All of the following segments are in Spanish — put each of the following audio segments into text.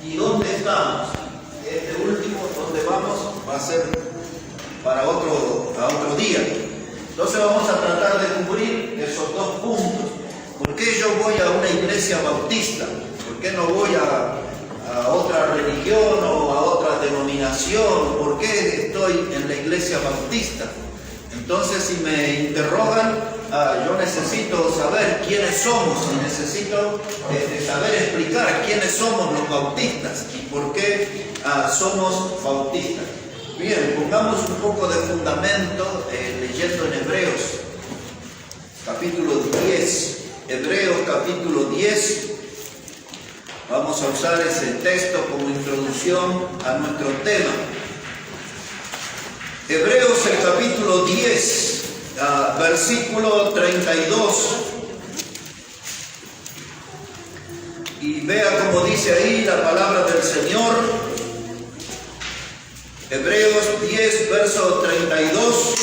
¿Y dónde estamos? Este último, donde vamos, va a ser para otro día. Entonces vamos a tratar de cubrir esos dos puntos. ¿Por qué yo voy a una iglesia bautista? ¿Por qué no voy a otra religión o a otra denominación? ¿Por qué estoy en la iglesia bautista? Entonces, si me interrogan, yo necesito saber quiénes somos y necesito saber explicar quiénes somos los bautistas y por qué somos bautistas. Bien, pongamos un poco de fundamento leyendo en Hebreos, capítulo 10. Hebreos, capítulo 10. Vamos a usar ese texto como introducción a nuestro tema. Hebreos, el capítulo 10, versículo 32. Y vea cómo dice ahí la palabra del Señor. Hebreos 10, verso 32.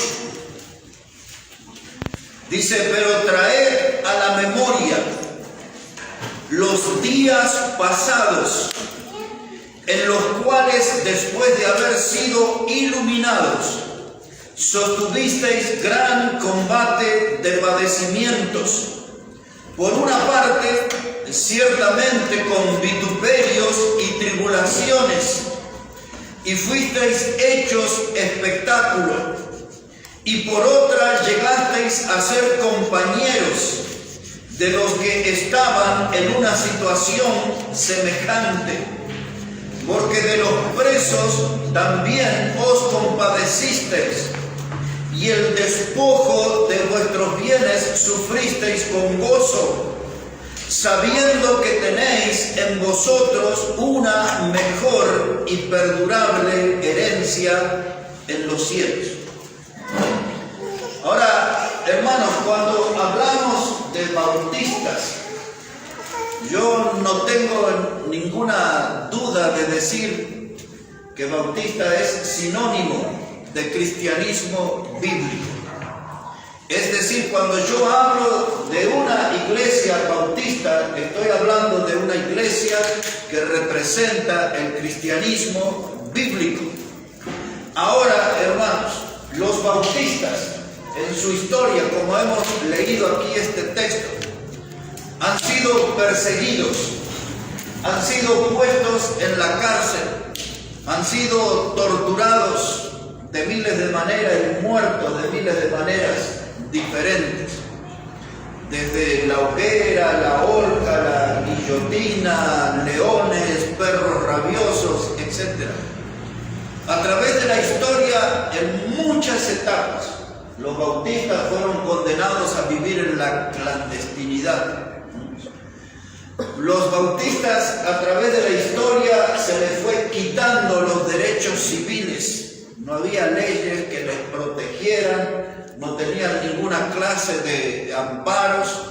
Dice: pero traed a la memoria los días pasados, en los cuales, después de haber sido iluminados, sostuvisteis gran combate de padecimientos, por una parte, ciertamente con vituperios y tribulaciones, y fuisteis hechos espectáculo, y por otra llegasteis a ser compañeros de los que estaban en una situación semejante, porque de los presos también os compadecisteis, y el despojo de vuestros bienes sufristeis con gozo, sabiendo que tenéis en vosotros una mejor y perdurable herencia en los cielos. Ahora, hermanos, cuando hablamos de bautistas, yo no tengo ninguna duda de decir que bautista es sinónimo de cristianismo bíblico. Es decir, cuando yo hablo de una iglesia bautista, estoy hablando de una iglesia que representa el cristianismo bíblico. Ahora, hermanos, los bautistas, en su historia, como hemos leído aquí este texto, han sido perseguidos, han sido puestos en la cárcel, han sido torturados de miles de maneras y muertos de miles de maneras diferentes. Desde la hoguera, la horca, la guillotina, leones, perros rabiosos, etc. A través de la historia, en muchas etapas, los bautistas fueron condenados a vivir en la clandestinidad. Los bautistas, a través de la historia, se les fue quitando los derechos civiles. No había leyes que les protegieran, no tenían ninguna clase de amparos,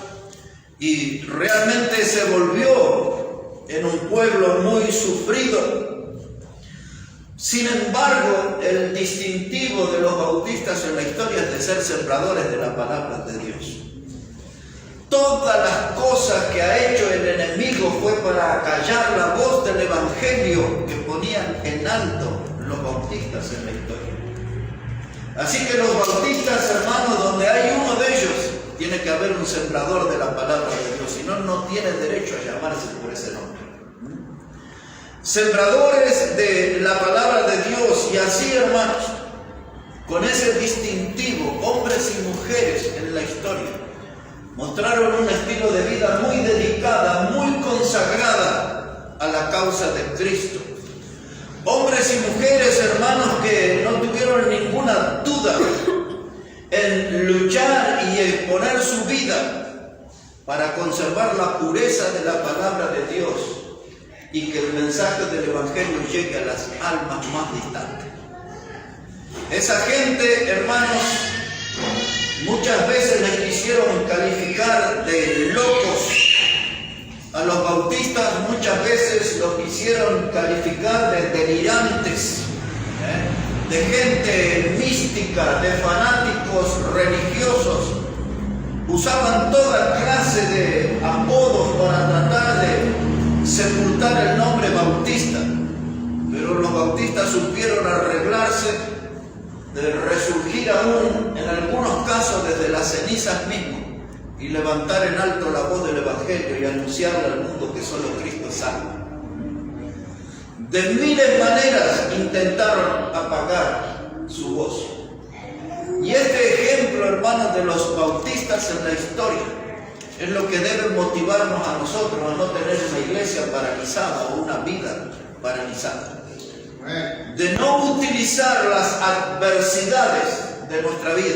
y realmente se volvió en un pueblo muy sufrido. Sin embargo, el distintivo de los bautistas en la historia es de ser sembradores de la palabra de Dios. Todas las cosas que ha hecho el enemigo fue para callar la voz del evangelio que ponían en alto los bautistas en la historia. Así que los bautistas, hermanos, donde hay uno de ellos, tiene que haber un sembrador de la palabra de Dios, si no, no tiene derecho a llamarse por ese nombre. Sembradores de la palabra de Dios, y así, hermanos, con ese distintivo, hombres y mujeres en la historia mostraron un estilo de vida muy dedicada, muy consagrada a la causa de Cristo. Hombres y mujeres, hermanos, que no tuvieron ninguna duda en luchar y exponer su vida para conservar la pureza de la palabra de Dios y que el mensaje del evangelio llegue a las almas más distantes. Esa gente, hermanos, muchas veces les quisieron calificar de locos. A los bautistas muchas veces los quisieron calificar de delirantes, de gente mística, de fanáticos religiosos. Usaban toda clase de apodos para tratar de sepultar el nombre bautista bautistas supieron arreglarse, de resurgir aún en algunos casos desde las cenizas mismo y levantar en alto la voz del Evangelio y anunciarle al mundo que solo Cristo salva. De miles de maneras intentaron apagar su voz. Y este ejemplo, hermanos, de los bautistas en la historia es lo que debe motivarnos a nosotros a no tener una iglesia paralizada o una vida paralizada. De no utilizar las adversidades de nuestra vida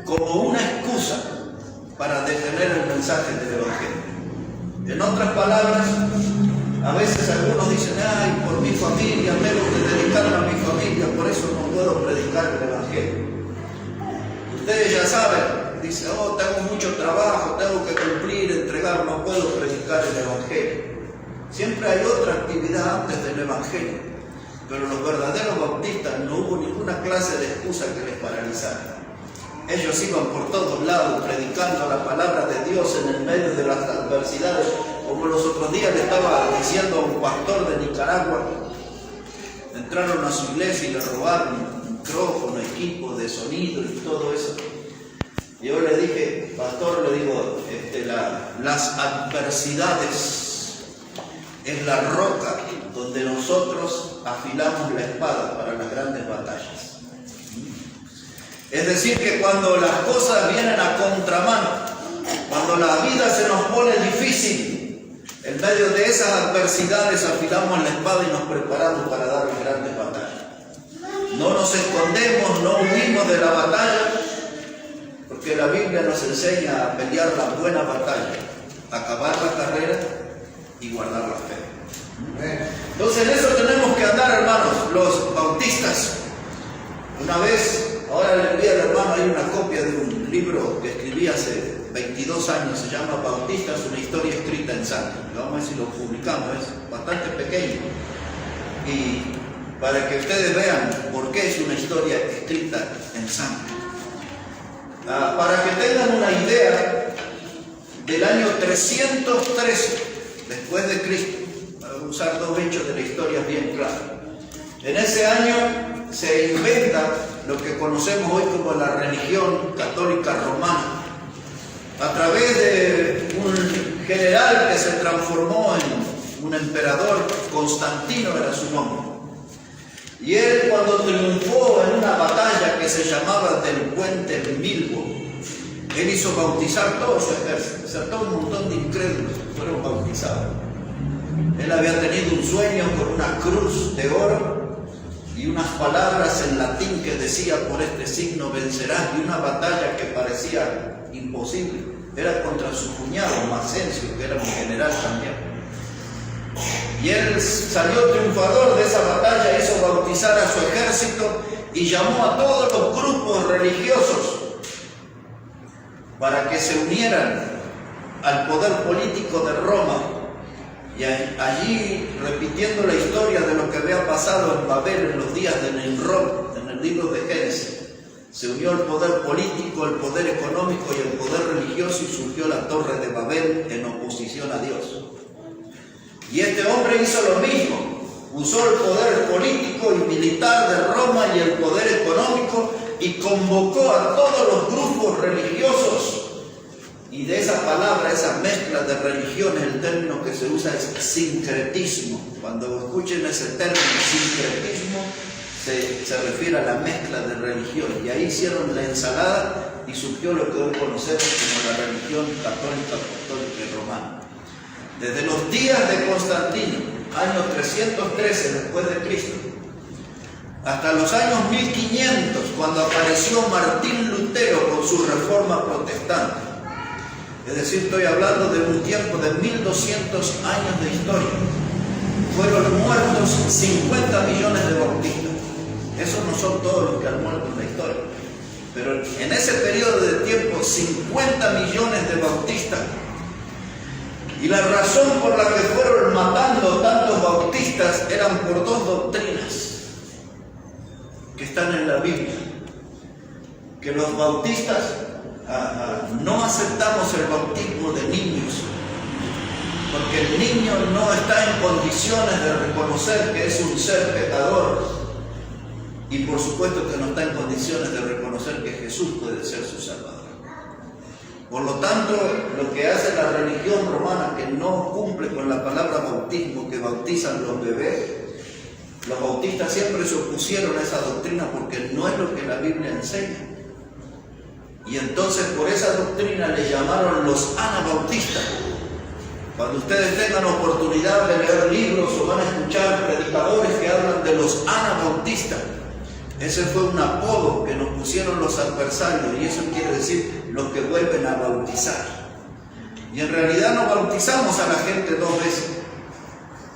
como una excusa para detener el mensaje del Evangelio. En otras palabras, a veces algunos dicen, ay, por mi familia, tengo que dedicarme a mi familia, por eso no puedo predicar el Evangelio. Ustedes ya saben, dicen, oh, tengo mucho trabajo, tengo que cumplir, entregar, no puedo predicar el Evangelio. Siempre hay otra actividad antes del Evangelio, pero los verdaderos bautistas no hubo ninguna clase de excusa que les paralizara. Ellos iban por todos lados predicando la palabra de Dios en el medio de las adversidades, como los otros días le estaba diciendo a un pastor de Nicaragua. Entraron a su iglesia y le robaron micrófono, equipo de sonido y todo eso. Y yo le dije, pastor, le digo, las adversidades es la roca donde nosotros afilamos la espada para las grandes batallas. Es decir, que cuando las cosas vienen a contramano, cuando la vida se nos pone difícil, en medio de esas adversidades afilamos la espada y nos preparamos para dar las grandes batallas. No nos escondemos, no huimos de la batalla, porque la Biblia nos enseña a pelear la buena batalla, acabar la carrera y guardar la fe. Entonces en eso tenemos que andar, hermanos, los bautistas. Una vez, ahora le envié al hermano ahí una copia de un libro que escribí hace 22 años, se llama Bautistas, una historia escrita en sangre. Vamos a ver si lo publicamos, es bastante pequeño. Y para que ustedes vean por qué es una historia escrita en sangre. Para que tengan una idea, del año 313 después de Cristo, para usar dos hechos de la historia bien claros. En ese año se inventa lo que conocemos hoy como la religión católica romana, a través de un general que se transformó en un emperador, Constantino era su nombre. Y él, cuando triunfó en una batalla que se llamaba del puente Milvo, él hizo bautizar todo su ejército, o sea, todo un montón de incrédulos fueron bautizados. Él había tenido un sueño con una cruz de oro y unas palabras en latín que decía, por este signo vencerás, y una batalla que parecía imposible. Era contra su cuñado Macencio, que era un general también. Y él salió triunfador de esa batalla, hizo bautizar a su ejército y llamó a todos los grupos religiosos para que se unieran al poder político de Roma. Y allí, repitiendo la historia de lo que había pasado en Babel en los días de Nimrod, en el libro de Génesis, se unió el poder político, el poder económico y el poder religioso y surgió la Torre de Babel en oposición a Dios. Y este hombre hizo lo mismo, usó el poder político y militar de Roma y el poder económico y convocó a todos los grupos religiosos. Y de esa palabra, esa mezcla de religiones, el término que se usa es sincretismo. Cuando escuchen ese término, sincretismo, se refiere a la mezcla de religiones. Y ahí hicieron la ensalada y surgió lo que hoy conocemos como la religión católica, apostólica y romana. Desde los días de Constantino, año 313 después de Cristo, hasta los años 1500, cuando apareció Martín Lutero con su reforma protestante. Es decir, estoy hablando de un tiempo de 1200 años de historia. Fueron muertos 50 millones de bautistas. Esos no son todos los que han muerto en la historia. Pero en ese periodo de tiempo, 50 millones de bautistas. Y la razón por la que fueron matando tantos bautistas eran por dos doctrinas que están en la Biblia. Que los bautistas no aceptamos el bautismo de niños, porque el niño no está en condiciones de reconocer que es un ser pecador, y por supuesto que no está en condiciones de reconocer que Jesús puede ser su Salvador. Por lo tanto, lo que hace la religión romana, que no cumple con la palabra bautismo, que bautizan los bebés, los bautistas siempre se opusieron a esa doctrina porque no es lo que la Biblia enseña. Y entonces por esa doctrina le llamaron los anabautistas. Cuando ustedes tengan oportunidad de leer libros o van a escuchar predicadores que hablan de los anabautistas, ese fue un apodo que nos pusieron los adversarios, y eso quiere decir los que vuelven a bautizar. Y en realidad no bautizamos a la gente dos veces,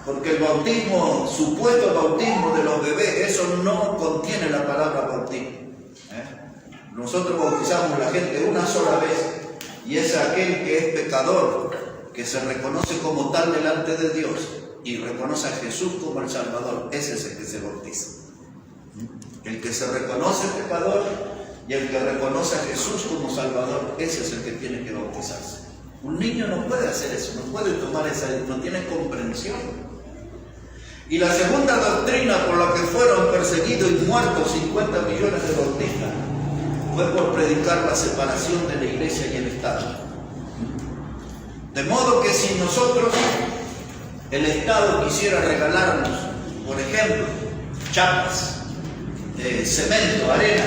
porque el bautismo, supuesto bautismo de los bebés, eso no contiene la palabra bautismo. Nosotros bautizamos a la gente una sola vez, y es aquel que es pecador, que se reconoce como tal delante de Dios y reconoce a Jesús como el Salvador. Ese es el que se bautiza. El que se reconoce pecador y el que reconoce a Jesús como Salvador, ese es el que tiene que bautizarse. Un niño no puede hacer eso, no puede tomar esa, no tiene comprensión. Y la segunda doctrina por la que fueron perseguidos y muertos 50 millones de bautistas fue por predicar la separación de la iglesia y el Estado. De modo que si nosotros, el Estado quisiera regalarnos, por ejemplo, chapas, cemento, arena,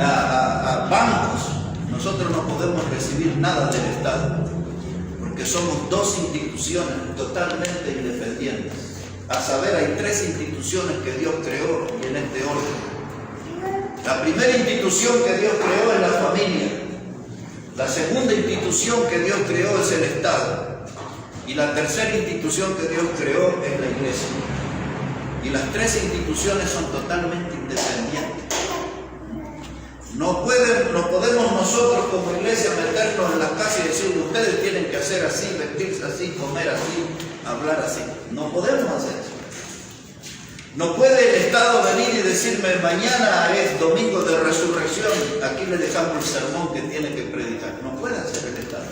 a bancos, nosotros no podemos recibir nada del Estado, porque somos dos instituciones totalmente independientes. A saber, hay tres instituciones que Dios creó y en este orden. La primera institución que Dios creó es la familia. La segunda institución que Dios creó es el Estado. Y la tercera institución que Dios creó es la iglesia. Y las tres instituciones son totalmente independientes. No podemos nosotros como iglesia meternos en las casas y decir, ustedes tienen que hacer así, vestirse así, comer así, hablar así. No podemos hacer eso. No puede el Estado venir y decirme, mañana es domingo de resurrección, aquí le dejamos el sermón que tiene que predicar. No puede hacer el Estado.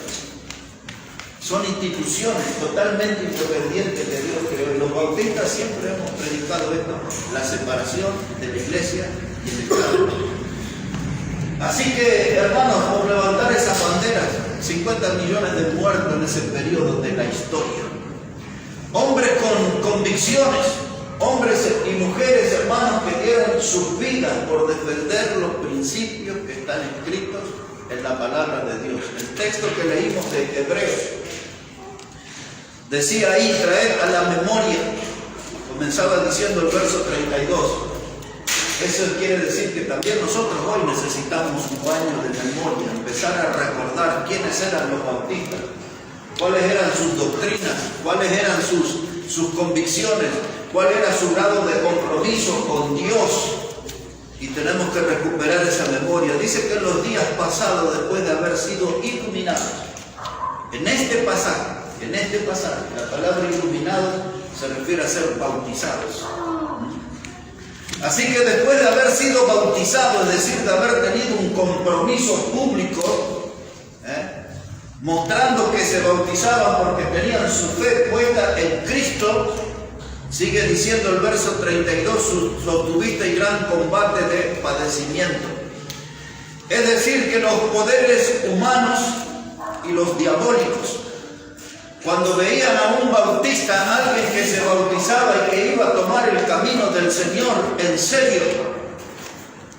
Son instituciones totalmente independientes que Dios creó. Y los bautistas siempre hemos predicado esto, la separación de la iglesia y el Estado. Así que, hermanos, por levantar esas banderas, 50 millones de muertos en ese periodo de la historia. Hombres con convicciones, hombres y mujeres, hermanos, que dieron sus vidas por defender los principios que están escritos en la palabra de Dios. El texto que leímos de Hebreos decía ahí, traer a la memoria, comenzaba diciendo el verso 32. Eso quiere decir que también nosotros hoy necesitamos un baño de memoria, empezar a recordar quiénes eran los bautistas, cuáles eran sus doctrinas, cuáles eran sus convicciones, cuál era su grado de compromiso con Dios. Y tenemos que recuperar esa memoria. Dice que en los días pasados, después de haber sido iluminados, en este pasaje, la palabra iluminado se refiere a ser bautizados. Así que después de haber sido bautizados, es decir, de haber tenido un compromiso público, mostrando que se bautizaban porque tenían su fe puesta en Cristo, sigue diciendo el verso 32, sostuviste gran combate de padecimiento. Es decir, que los poderes humanos y los diabólicos, cuando veían a un bautista, alguien que se bautizaba y que iba a tomar el camino del Señor en serio,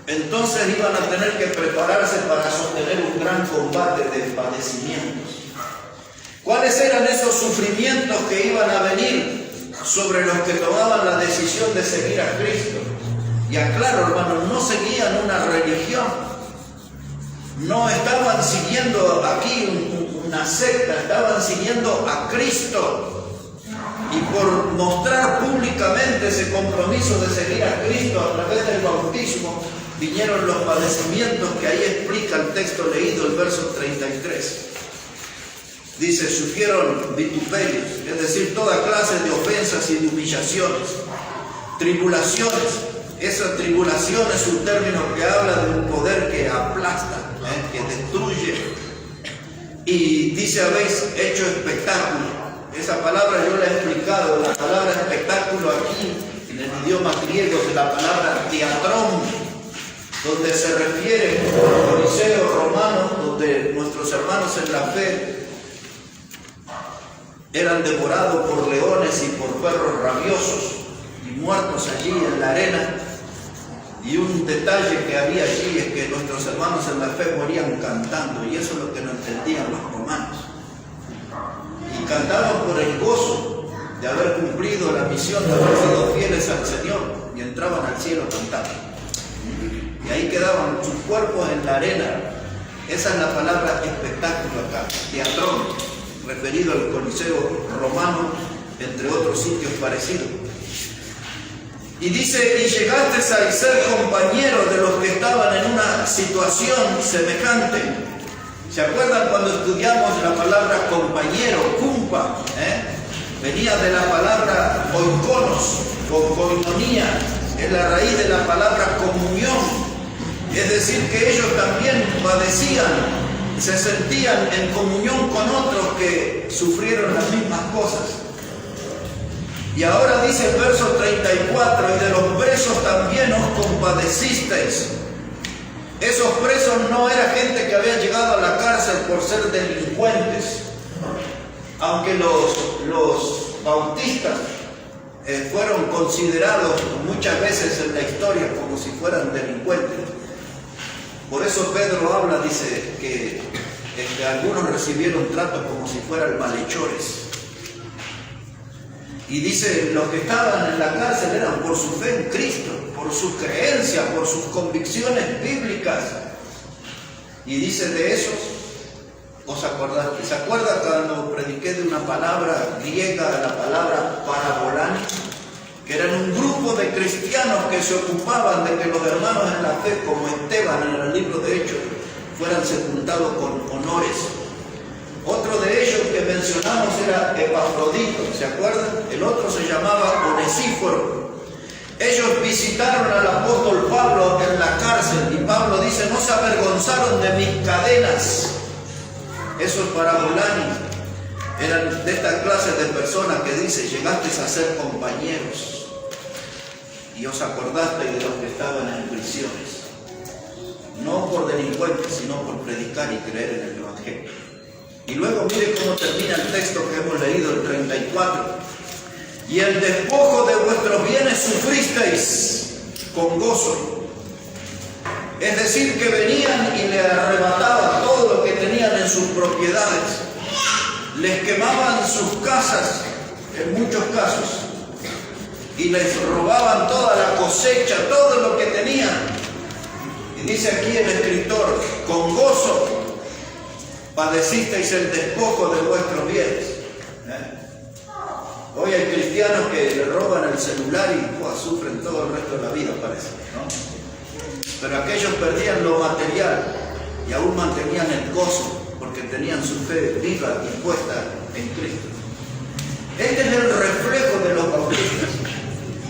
entonces iban a tener que prepararse para sostener un gran combate de padecimientos. ¿Cuáles eran esos sufrimientos que iban a venir sobre los que tomaban la decisión de seguir a Cristo? Y aclaro, hermanos, no seguían una religión, no estaban siguiendo aquí una secta, estaban siguiendo a Cristo. Y por mostrar públicamente ese compromiso de seguir a Cristo a través del bautismo, vinieron los padecimientos que ahí explica el texto leído, el verso 33. Dice, sufrieron vituperios, es decir, toda clase de ofensas y de humillaciones, tribulaciones. Esa tribulación es un término que habla de un poder que aplasta, que destruye, Y dice, habéis hecho espectáculo. Esa palabra yo la he explicado. La palabra espectáculo aquí, en el idioma griego, es la palabra teatrón, donde se refiere al Coliseo romano, donde nuestros hermanos en la fe eran devorados por leones y por perros rabiosos y muertos allí en la arena. Y un detalle que había allí es que nuestros hermanos en la fe morían cantando, y eso es lo que no entendían los romanos. Y cantaban por el gozo de haber cumplido la misión, de haber sido fieles al Señor, y entraban al cielo cantando. Y ahí quedaban sus cuerpos en la arena. Esa es la palabra espectáculo acá, teatrón, referido al Coliseo romano, entre otros sitios parecidos. Y dice, y llegaste a ser compañeros de los que estaban en una situación semejante. ¿Se acuerdan cuando estudiamos la palabra compañero, kumpa? Venía de la palabra oikonos, o koinonía, es la raíz de la palabra comunión. Es decir, que ellos también padecían, se sentían en comunión con otros que sufrieron las mismas cosas. Y ahora dice el verso 34, y de los presos también os compadecisteis. Esos presos no era gente que había llegado a la cárcel por ser delincuentes, aunque los bautistas fueron considerados muchas veces en la historia como si fueran delincuentes. Por eso Pedro habla, dice que algunos recibieron trato como si fueran malhechores. Y dice, los que estaban en la cárcel eran por su fe en Cristo, por su creencia, por sus convicciones bíblicas. Y dice de esos, ¿os acordaste? ¿Se acuerda cuando prediqué de una palabra griega, la palabra parabolani? Que eran un grupo de cristianos que se ocupaban de que los hermanos en la fe, como Esteban en el libro de Hechos, fueran sepultados con honores. Otro de ellos que mencionamos era Epafrodito, ¿se acuerdan? El otro se llamaba Onesíforo. Ellos visitaron al apóstol Pablo en la cárcel y Pablo dice, no se avergonzaron de mis cadenas. Esos parabolani eran de esta clase de personas que dice, llegaste a ser compañeros y os acordasteis de los que estaban en prisiones, no por delincuentes, sino por predicar y creer en el Evangelio. Y luego mire cómo termina el texto que hemos leído, el 34. Y el despojo de vuestros bienes sufristeis con gozo. Es decir, que venían y le arrebataban todo lo que tenían en sus propiedades. Les quemaban sus casas, en muchos casos, y les robaban toda la cosecha, todo lo que tenían. Y dice aquí el escritor, con gozo padecisteis el despojo de vuestros bienes. Hoy hay cristianos que le roban el celular y sufren todo el resto de la vida, parece, ¿no? Pero aquellos perdían lo material y aún mantenían el gozo porque tenían su fe viva y puesta en Cristo. Este es el reflejo de los bautistas.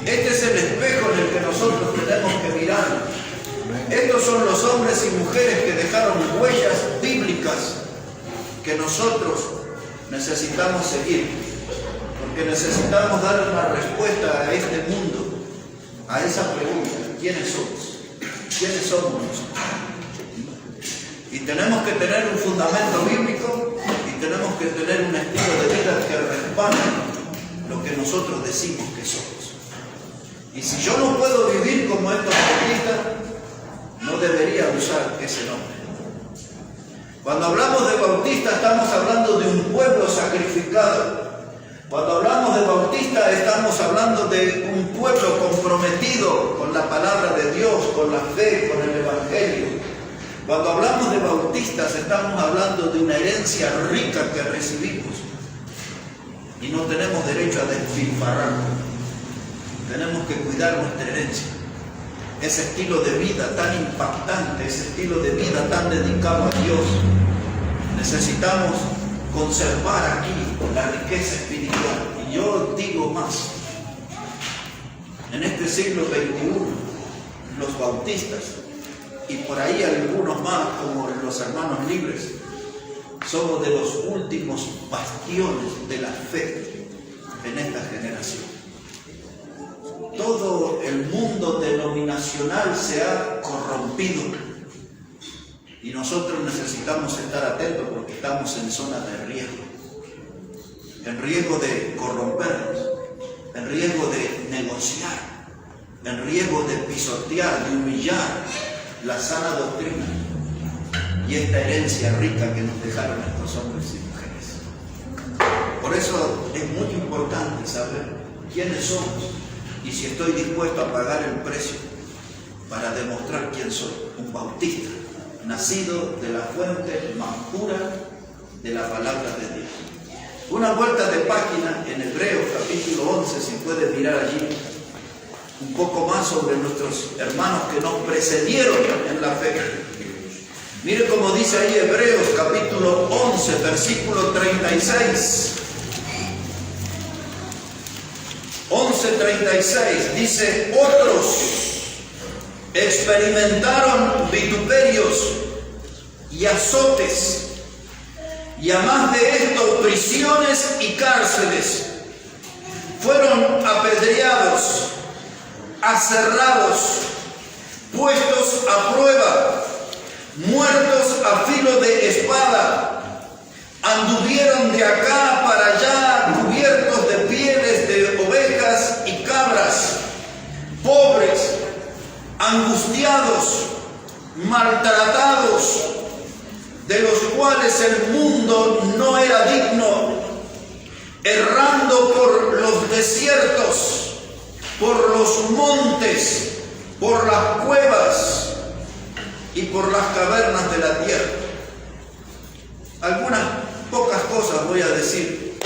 Este es el espejo en el que nosotros tenemos que mirar. Estos son los hombres y mujeres que dejaron huellas bíblicas que nosotros necesitamos seguir, porque necesitamos dar una respuesta a este mundo, a esa pregunta: ¿quiénes somos? ¿Quiénes somos nosotros? Y tenemos que tener un fundamento bíblico y tenemos que tener un estilo de vida que respalde lo que nosotros decimos que somos. Y si yo no puedo vivir como estos bautistas, no debería usar ese nombre. Cuando hablamos de bautista estamos hablando de un pueblo sacrificado. Cuando hablamos de bautista estamos hablando de un pueblo comprometido con la palabra de Dios, con la fe, con el Evangelio. Cuando hablamos de bautistas estamos hablando de una herencia rica que recibimos y no tenemos derecho a despilfarrarla. Tenemos que cuidar nuestra herencia. Ese estilo de vida tan impactante, ese estilo de vida tan dedicado a Dios, necesitamos conservar aquí la riqueza espiritual. Y yo digo más, en este siglo XXI, los bautistas, y por ahí algunos más como los hermanos libres, somos de los últimos bastiones de la fe en esta generación. Todo el mundo denominacional se ha corrompido y nosotros necesitamos estar atentos porque estamos en zona de riesgo de corrompernos, en riesgo de negociar, en riesgo de pisotear, de humillar la sana doctrina y esta herencia rica que nos dejaron estos hombres y mujeres. Por eso es muy importante saber quiénes somos y si estoy dispuesto a pagar el precio para demostrar quién soy. Un bautista, nacido de la fuente más pura de la palabra de Dios. Una vuelta de página en Hebreos capítulo 11, si puede mirar allí un poco más sobre nuestros hermanos que nos precedieron en la fe. Mire cómo dice ahí Hebreos capítulo 11, versículo 36. 11:36 dice: otros experimentaron vituperios y azotes, y a más de esto prisiones y cárceles. Fueron apedreados, aserrados, puestos a prueba, muertos a filo de espada. Anduvieron de acá para allá, cubiertos de pieles de ovejas y cabras, pobres, angustiados, maltratados, de los cuales el mundo no era digno, errando por los desiertos, por los montes, por las cuevas y por las cavernas de la tierra. Algunas pocas cosas voy a decir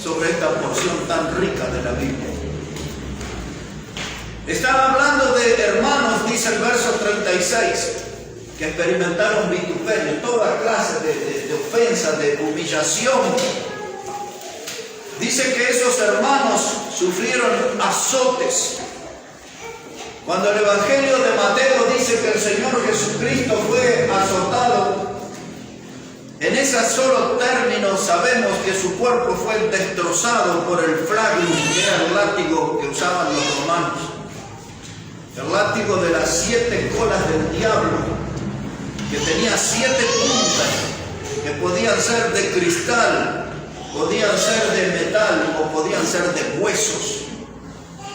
sobre esta porción tan rica de la Biblia. Están hablando de hermanos, dice el verso 36, que experimentaron vituperio, toda clase de ofensa, de humillación. Dice que esos hermanos sufrieron azotes. Cuando el Evangelio de Mateo dice que el Señor Jesucristo fue azotado, en ese solo término sabemos que su cuerpo fue destrozado por el flagium, que era el látigo que usaban los romanos. El látigo de las 7 colas del diablo, que tenía 7 puntas, que podían ser de cristal, podían ser de metal o podían ser de huesos.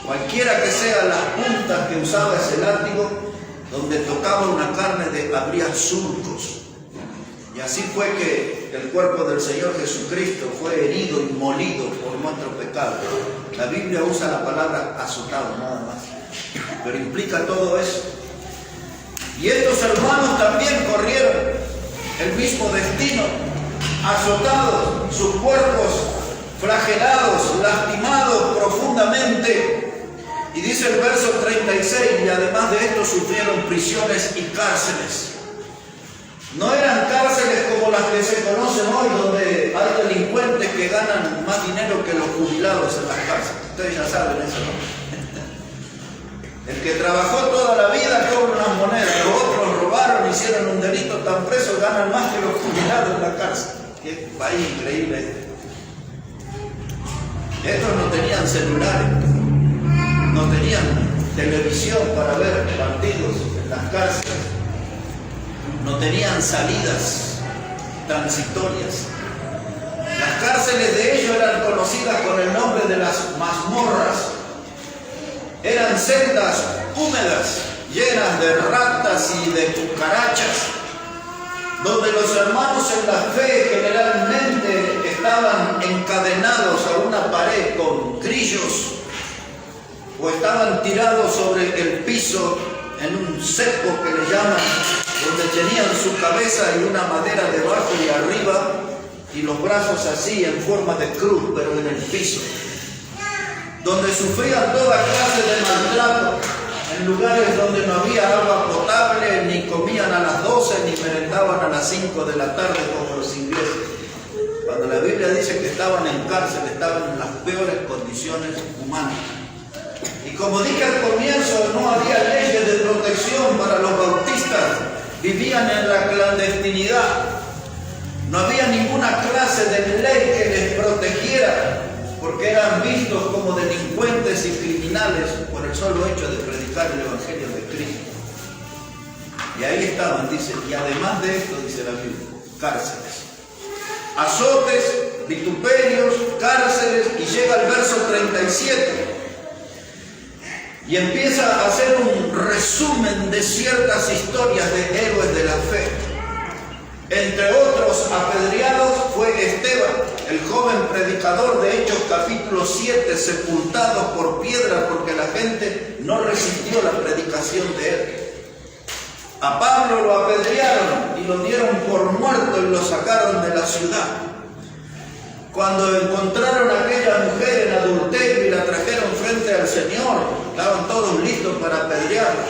Cualquiera que sean las puntas que usaba ese látigo, donde tocaba una carne habría surcos. Y así fue que el cuerpo del Señor Jesucristo fue herido y molido por nuestro pecado. La Biblia usa la palabra azotado nada más, pero implica todo eso. Y estos hermanos también corrieron el mismo destino, azotados, sus cuerpos flagelados, lastimados profundamente. Y dice el verso 36, y además de esto sufrieron prisiones y cárceles. No eran cárceles como las que se conocen hoy, donde hay delincuentes que ganan más dinero que los jubilados en las cárceles. Ustedes ya saben eso, ¿no? El que trabajó toda la vida cobra unas monedas, los otros robaron, hicieron un delito, tan presos, ganan más que los jubilados en la cárcel. Qué país increíble este. Estos no tenían celulares, no tenían televisión para ver partidos en las cárceles, no tenían salidas transitorias. Las cárceles de ellos eran conocidas con el nombre de las mazmorras. Eran celdas húmedas, llenas de ratas y de cucarachas, donde los hermanos en la fe generalmente estaban encadenados a una pared con grillos o estaban tirados sobre el piso en un cepo que le llaman, donde tenían su cabeza y una madera debajo y arriba y los brazos así en forma de cruz, pero en el piso, donde sufrían toda clase de maltrato, en lugares donde no había agua potable, ni comían a las 12, ni merendaban a las 5 de la tarde como los ingleses. Cuando la Biblia dice que estaban en cárcel, estaban en las peores condiciones humanas. Y como dije al comienzo, no había leyes de protección para los bautistas, vivían en la clandestinidad. No había ninguna clase de ley que les protegiera, porque eran vistos como delincuentes y criminales por el solo hecho de predicar el Evangelio de Cristo. Y ahí estaban, dice, y además de esto, dice la Biblia, cárceles, azotes, vituperios, cárceles, y llega el verso 37 y empieza a hacer un resumen de ciertas historias de héroes de la fe. Entre otros apedreados fue Esteban, el joven predicador de Hechos capítulo 7, sepultado por piedra porque la gente no resistió la predicación de él. A Pablo lo apedrearon y lo dieron por muerto y lo sacaron de la ciudad. Cuando encontraron a aquella mujer en adulterio y la trajeron frente al Señor, estaban todos listos para apedrearla.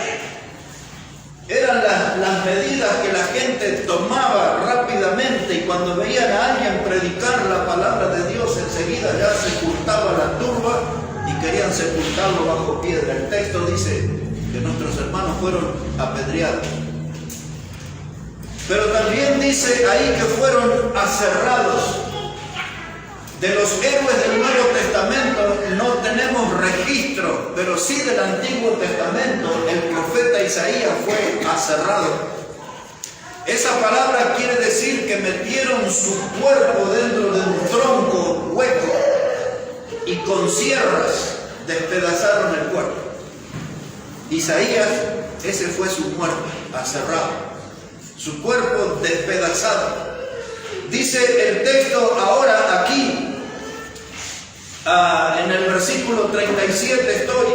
Eran las medidas que la gente tomaba rápidamente, y cuando veían a alguien predicar la palabra de Dios, enseguida ya sepultaba la turba y querían sepultarlo bajo piedra. El texto dice que nuestros hermanos fueron apedreados. Pero también dice ahí que fueron aserrados. De los héroes del Nuevo Testamento no tenemos registro, pero sí del Antiguo Testamento. El profeta Isaías fue aserrado. Esa palabra quiere decir que metieron su cuerpo dentro de un tronco hueco y con sierras despedazaron el cuerpo. Isaías, ese fue su muerte, aserrado, su cuerpo despedazado. Dice el texto ahora aquí, en el versículo 37 estoy,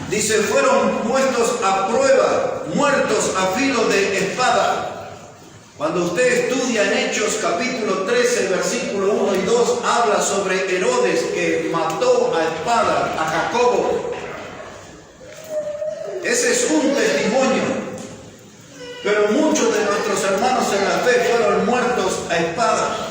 dice, fueron puestos a prueba, muertos a filo de espada. Cuando usted estudia en Hechos capítulo 13, versículo 1 y 2, habla sobre Herodes que mató a espada a Jacobo. Ese es un testimonio. Pero muchos de nuestros hermanos en la fe fueron muertos a espada.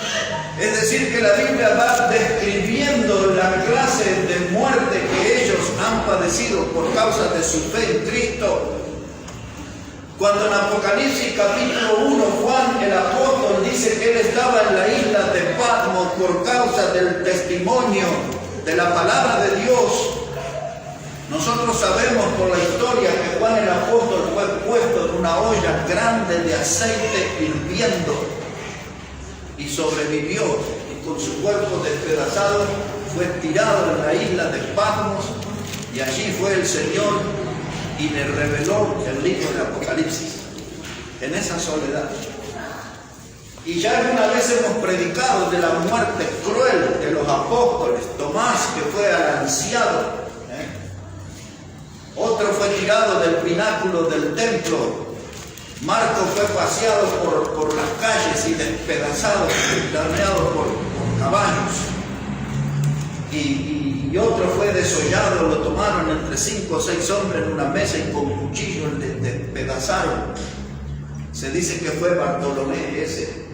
Es decir, que la Biblia va describiendo la clase de muerte que ellos han padecido por causa de su fe en Cristo. Cuando en Apocalipsis capítulo 1, Juan el apóstol dice que él estaba en la isla de Patmos por causa del testimonio de la palabra de Dios, nosotros sabemos por la historia que Juan el apóstol fue puesto en una olla grande de aceite hirviendo y sobrevivió, y con su cuerpo despedazado fue tirado en la isla de Patmos, y allí fue el Señor y le reveló el libro de Apocalipsis en esa soledad. Y ya alguna vez hemos predicado de la muerte cruel de los apóstoles. Tomás, que fue alanciado, otro fue tirado del pináculo del templo. Marcos fue paseado por las calles y despedazado, planeado por caballos. Y otro fue desollado, lo tomaron entre 5 o 6 hombres en una mesa y con cuchillos le despedazaron. Se dice que fue Bartolomé ese.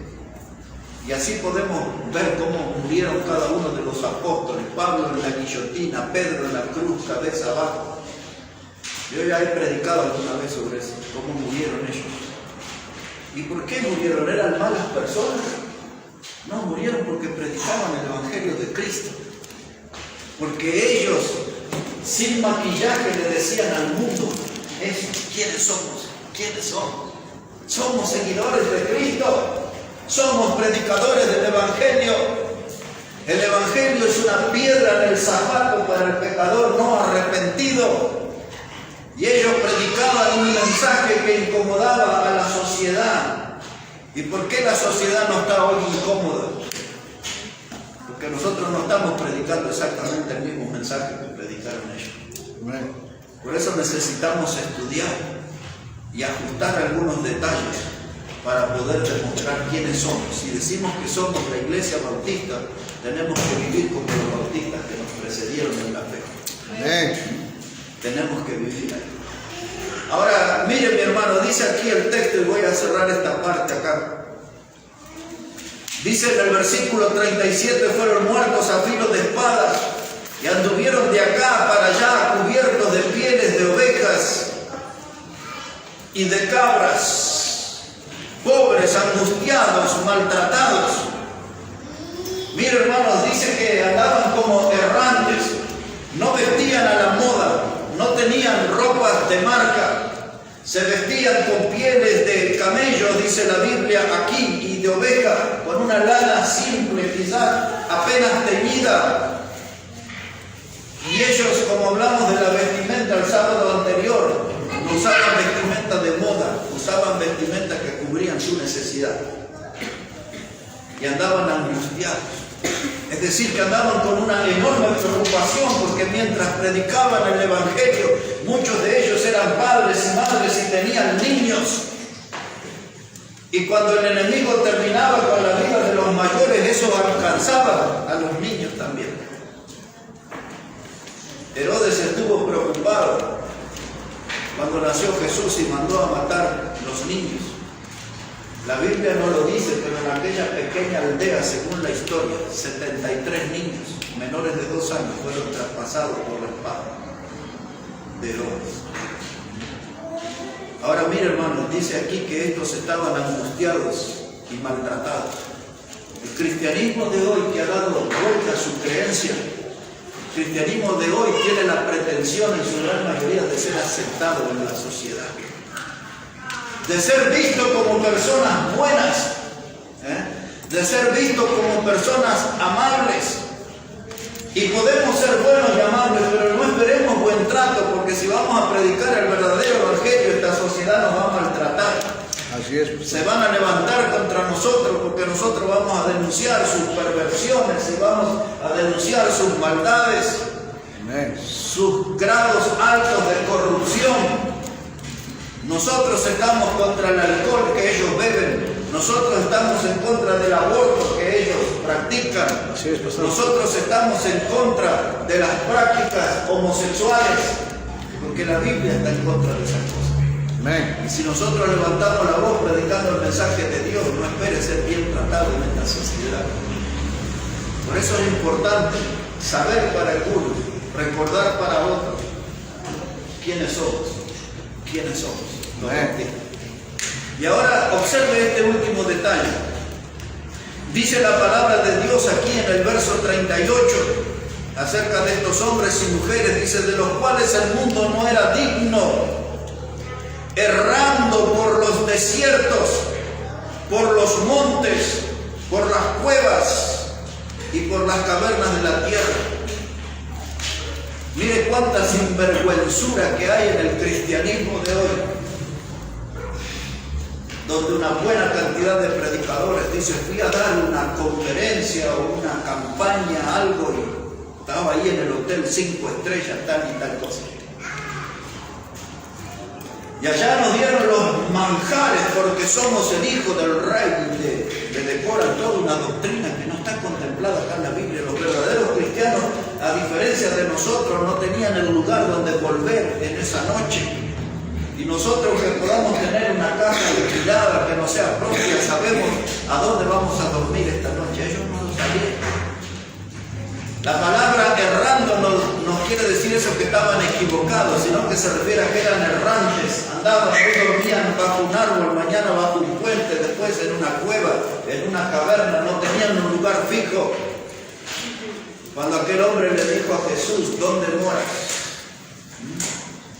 Y así podemos ver cómo murieron cada uno de los apóstoles. Pablo en la guillotina, Pedro en la cruz, cabeza abajo. Yo ya he predicado alguna vez sobre eso, cómo murieron ellos. ¿Y por qué murieron? ¿Eran malas personas? No, murieron porque predicaban el Evangelio de Cristo. Porque ellos, sin maquillaje, le decían al mundo, ¿quiénes somos? ¿Quiénes somos? Somos seguidores de Cristo. Somos predicadores del Evangelio. El Evangelio es una piedra en el zapato para el pecador no arrepentido. Y ellos predicaban un mensaje que incomodaba a la sociedad. ¿Y por qué la sociedad no está hoy incómoda? Porque nosotros no estamos predicando exactamente el mismo mensaje que predicaron ellos. Por eso necesitamos estudiar y ajustar algunos detalles para poder demostrar quiénes somos. Si decimos que somos la Iglesia Bautista, tenemos que vivir como los bautistas que nos precedieron en la fe. Tenemos que vivir ahí. Ahora, mire mi hermano, dice aquí el texto, y voy a cerrar esta parte acá. Dice en el versículo 37, fueron muertos a filo de espadas y anduvieron de acá para allá cubiertos de pieles de ovejas y de cabras, pobres, angustiados, abandonados, maltratados. Mira, hermanos, dice que andaban como errantes, no vestían a la moda, no tenían ropas de marca, se vestían con pieles de camello, dice la Biblia aquí, y de oveja, con una lana simple, quizás apenas teñida. Y ellos, como hablamos de la vestimenta el sábado anterior, no usaban vestimenta de moda, usaban vestimenta que cubrían su necesidad. Y andaban angustiados. Es decir, que andaban con una enorme preocupación, porque mientras predicaban el Evangelio, muchos de ellos eran padres y madres y tenían niños. Y cuando el enemigo terminaba con la vida de los mayores, eso alcanzaba a los niños también. Herodes estuvo preocupado cuando nació Jesús y mandó a matar los niños. La Biblia no lo dice, pero en aquella pequeña aldea, según la historia, 73 niños menores de 2 años fueron traspasados por la espada de Herodes. Ahora mire, hermanos, dice aquí que estos estaban angustiados y maltratados. El cristianismo de hoy, que ha dado vuelta a su creencia, el cristianismo de hoy tiene la pretensión en su gran mayoría de ser aceptado en la sociedad, de ser visto como personas buenas, de ser visto como personas amables. Y podemos ser buenos y amables, pero no esperemos buen trato, porque si vamos a predicar el verdadero evangelio, esta sociedad nos va a maltratar. Así es. Se van a levantar contra nosotros, porque nosotros vamos a denunciar sus perversiones y vamos a denunciar sus maldades, sus grados altos de corrupción. Nosotros estamos contra el alcohol que ellos beben. Nosotros estamos en contra del aborto que ellos practican. Nosotros estamos en contra de las prácticas homosexuales, porque la Biblia está en contra de esas cosas. Amén. Y si nosotros levantamos la voz predicando el mensaje de Dios, no espere ser bien tratado en esta sociedad. Por eso es importante saber para algunos, recordar para otros quiénes somos. ¿Quiénes somos? Y ahora observe este último detalle. Dice la palabra de Dios aquí en el verso 38 acerca de estos hombres y mujeres, dice, de los cuales el mundo no era digno, errando por los desiertos, por los montes, por las cuevas y por las cavernas de la tierra. Mire cuánta sinvergüenzura que hay en el cristianismo de hoy, donde una buena cantidad de predicadores dice, fui a dar una conferencia o una campaña, algo, y estaba ahí en el hotel 5 estrellas, tal y tal cosa. Y allá nos dieron los manjares porque somos el hijo del rey, y le decoran toda una doctrina que no está contemplada acá en la Biblia. Los verdaderos cristianos, a diferencia de nosotros, no tenían el lugar donde volver en esa noche. Y nosotros que podamos tener una casa alquilada que no sea propia, sabemos a dónde vamos a dormir esta noche. Ellos no lo sabían. La palabra errando no quiere decir eso que estaban equivocados, sino que se refiere a que eran errantes. Andaban, hoy dormían bajo un árbol, mañana bajo un puente, después en una cueva, en una caverna, no tenían un lugar fijo. Cuando aquel hombre le dijo a Jesús, ¿dónde moras?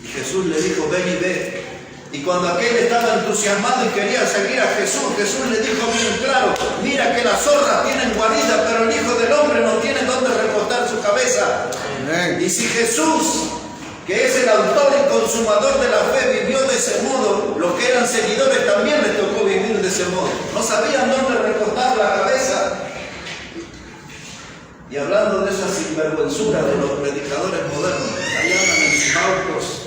Y Jesús le dijo, ven y ve. Y cuando aquel estaba entusiasmado y quería seguir a Jesús, Jesús le dijo bien claro, mira que las zorras tienen guarida, pero el Hijo del Hombre no tiene dónde recostar su cabeza. Amén. Y si Jesús, que es el autor y consumador de la fe, vivió de ese modo, los que eran seguidores también les tocó vivir de ese modo. No sabían dónde recostar la cabeza. Y hablando de esa sinvergüenzura de los predicadores modernos, ahí andan en sus autos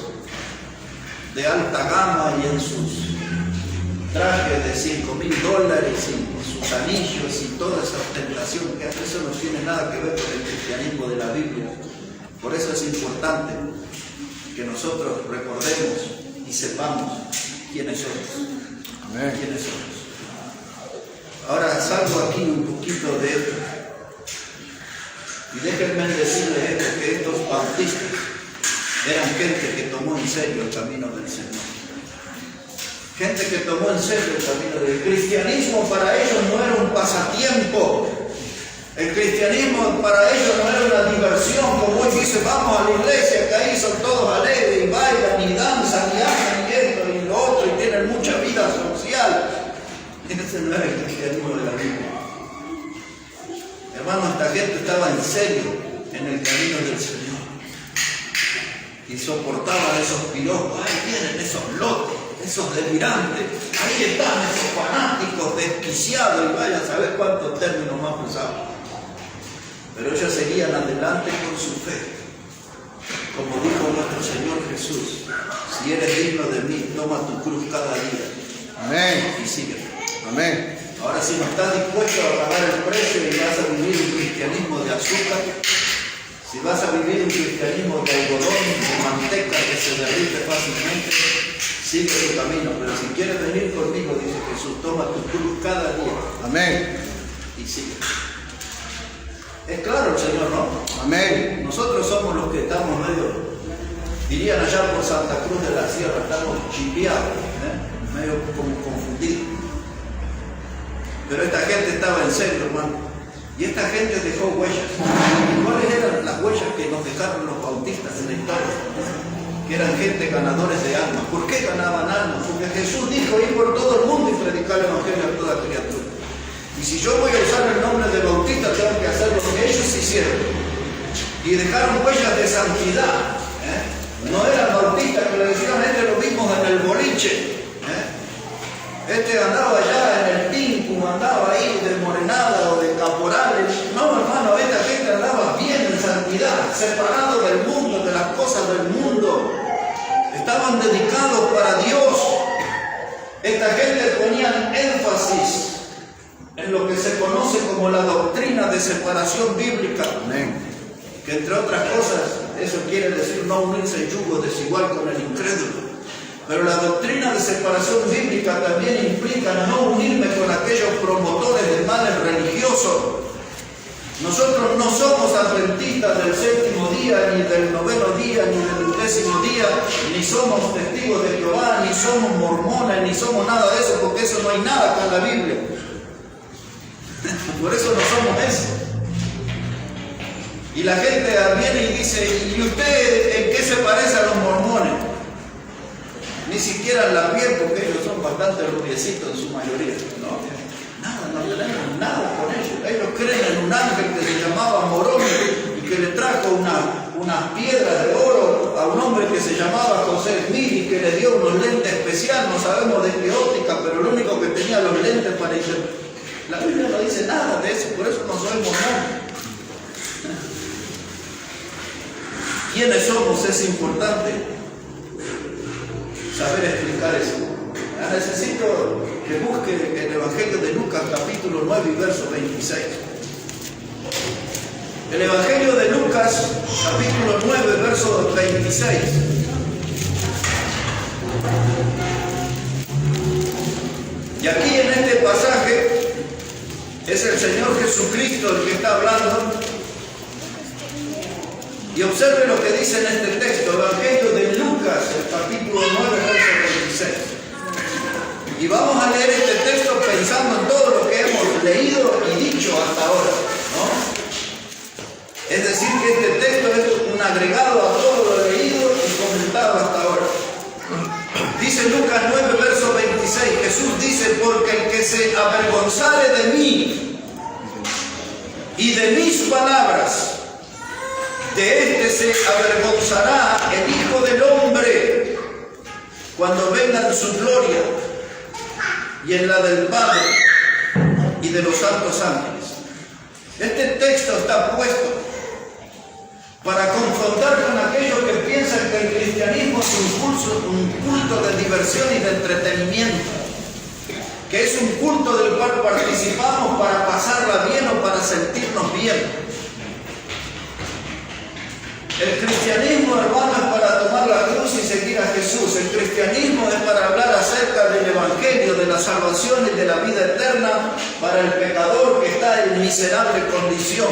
de alta gama y en sus trajes de $5,000 y sus anillos y toda esa ostentación, que eso no tiene nada que ver con el cristianismo de la Biblia. Por eso es importante que nosotros recordemos y sepamos quiénes somos. Amén. ¿Quiénes somos? Ahora salgo aquí un poquito de esto. Y déjenme decirles esto, que estos bautistas eran gente que tomó en serio el camino del Señor. Gente que tomó en serio el camino del cristianismo. Para ellos no era un pasatiempo. El cristianismo para ellos no era una diversión, como hoy dice, vamos a la iglesia, que ahí son todos alegres y bailan y danzan y hacen y esto y lo otro y tienen mucha vida social. Ese no era el cristianismo de la Biblia. Hermano, esta gente estaba en serio en el camino del Señor y soportaban esos piropos. Ahí vienen esos lotes, esos delirantes, ahí están esos fanáticos desquiciados, y vaya a saber cuántos términos más usaban. Pero ellos seguían adelante con su fe. Como dijo nuestro Señor Jesús, si eres digno de mí, toma tu cruz cada día. Amén. Y sígueme. Amén. Ahora, si no estás dispuesto a pagar el precio y vas a vivir un cristianismo de azúcar, si vas a vivir un cristianismo de algodón, de manteca que se derrite fácilmente, sigue tu camino. Pero si quieres venir conmigo, dice Jesús, toma tu cruz cada día. Amén. Y sigue. Es claro el Señor, ¿no? Amén. Nosotros somos los que estamos medio, dirían allá por Santa Cruz de la Sierra, estamos chipeados, medio como confundidos. Pero esta gente estaba en serio, hermano. Y esta gente dejó huellas. ¿Cuáles eran las huellas que nos dejaron los bautistas en la historia? Que eran gente ganadores de almas. ¿Por qué ganaban almas? Porque Jesús dijo ir por todo el mundo y predicar el evangelio a toda criatura. Y si yo voy a usar el nombre de bautista, tengo que hacer lo que ellos hicieron. Y dejaron huellas de santidad. No eran bautistas que le decían, lo vimos en el boliche. Este andaba allá en el Pincum, andaba ahí de morenada o de caporales. No, hermano, esta gente andaba bien en santidad, separado del mundo, de las cosas del mundo. Estaban dedicados para Dios. Esta gente ponía énfasis en lo que se conoce como la doctrina de separación bíblica. Amén. Que entre otras cosas, eso quiere decir no unirse en yugo desigual con el incrédulo. Pero la doctrina de separación bíblica también implica no unirme con aquellos promotores de males religiosos. Nosotros no somos adventistas del séptimo día, ni del noveno día, ni del 10º día, ni somos testigos de Jehová, ni somos mormones, ni somos nada de eso, porque eso no hay nada con la Biblia. Por eso no somos eso. Y la gente viene y dice, ¿y usted en qué se parece a los mormones? Ni siquiera en la piel, porque ellos son bastante rubiecitos en su mayoría. No tenemos nada con ellos. Ellos creen en un ángel que se llamaba Morón y que le trajo unas piedras de oro a un hombre que se llamaba José Smith y que le dio unos lentes especiales. No sabemos de qué óptica, pero lo único que tenía los lentes para ir. La Biblia no dice nada de eso, por eso no soy mormón. ¿Quiénes somos? Es importante saber explicar eso. Necesito que busque el Evangelio de Lucas, capítulo 9 y verso 26. El Evangelio de Lucas, capítulo 9, verso 26. Y aquí en este pasaje es el Señor Jesucristo el que está hablando. Y observe lo que dice en este texto, Evangelio de Lucas, el capítulo 9, verso 26. Y vamos a leer este texto pensando en todo lo que hemos leído y dicho hasta ahora, ¿no? Es decir, que este texto es un agregado a todo lo leído y comentado hasta ahora. Dice Lucas 9, verso 26, Jesús dice, porque el que se avergonzare de mí y de mis palabras, de este se avergonzará el Hijo del Hombre cuando venga en su gloria y en la del Padre y de los santos ángeles. Este texto está puesto para confrontar con aquellos que piensan que el cristianismo es un culto de diversión y de entretenimiento, que es un culto del cual participamos para pasarla bien o para sentirnos bien. El cristianismo, hermano, es para tomar la cruz y seguir a Jesús. El cristianismo es para hablar acerca del Evangelio, de la salvación y de la vida eterna para el pecador que está en miserable condición.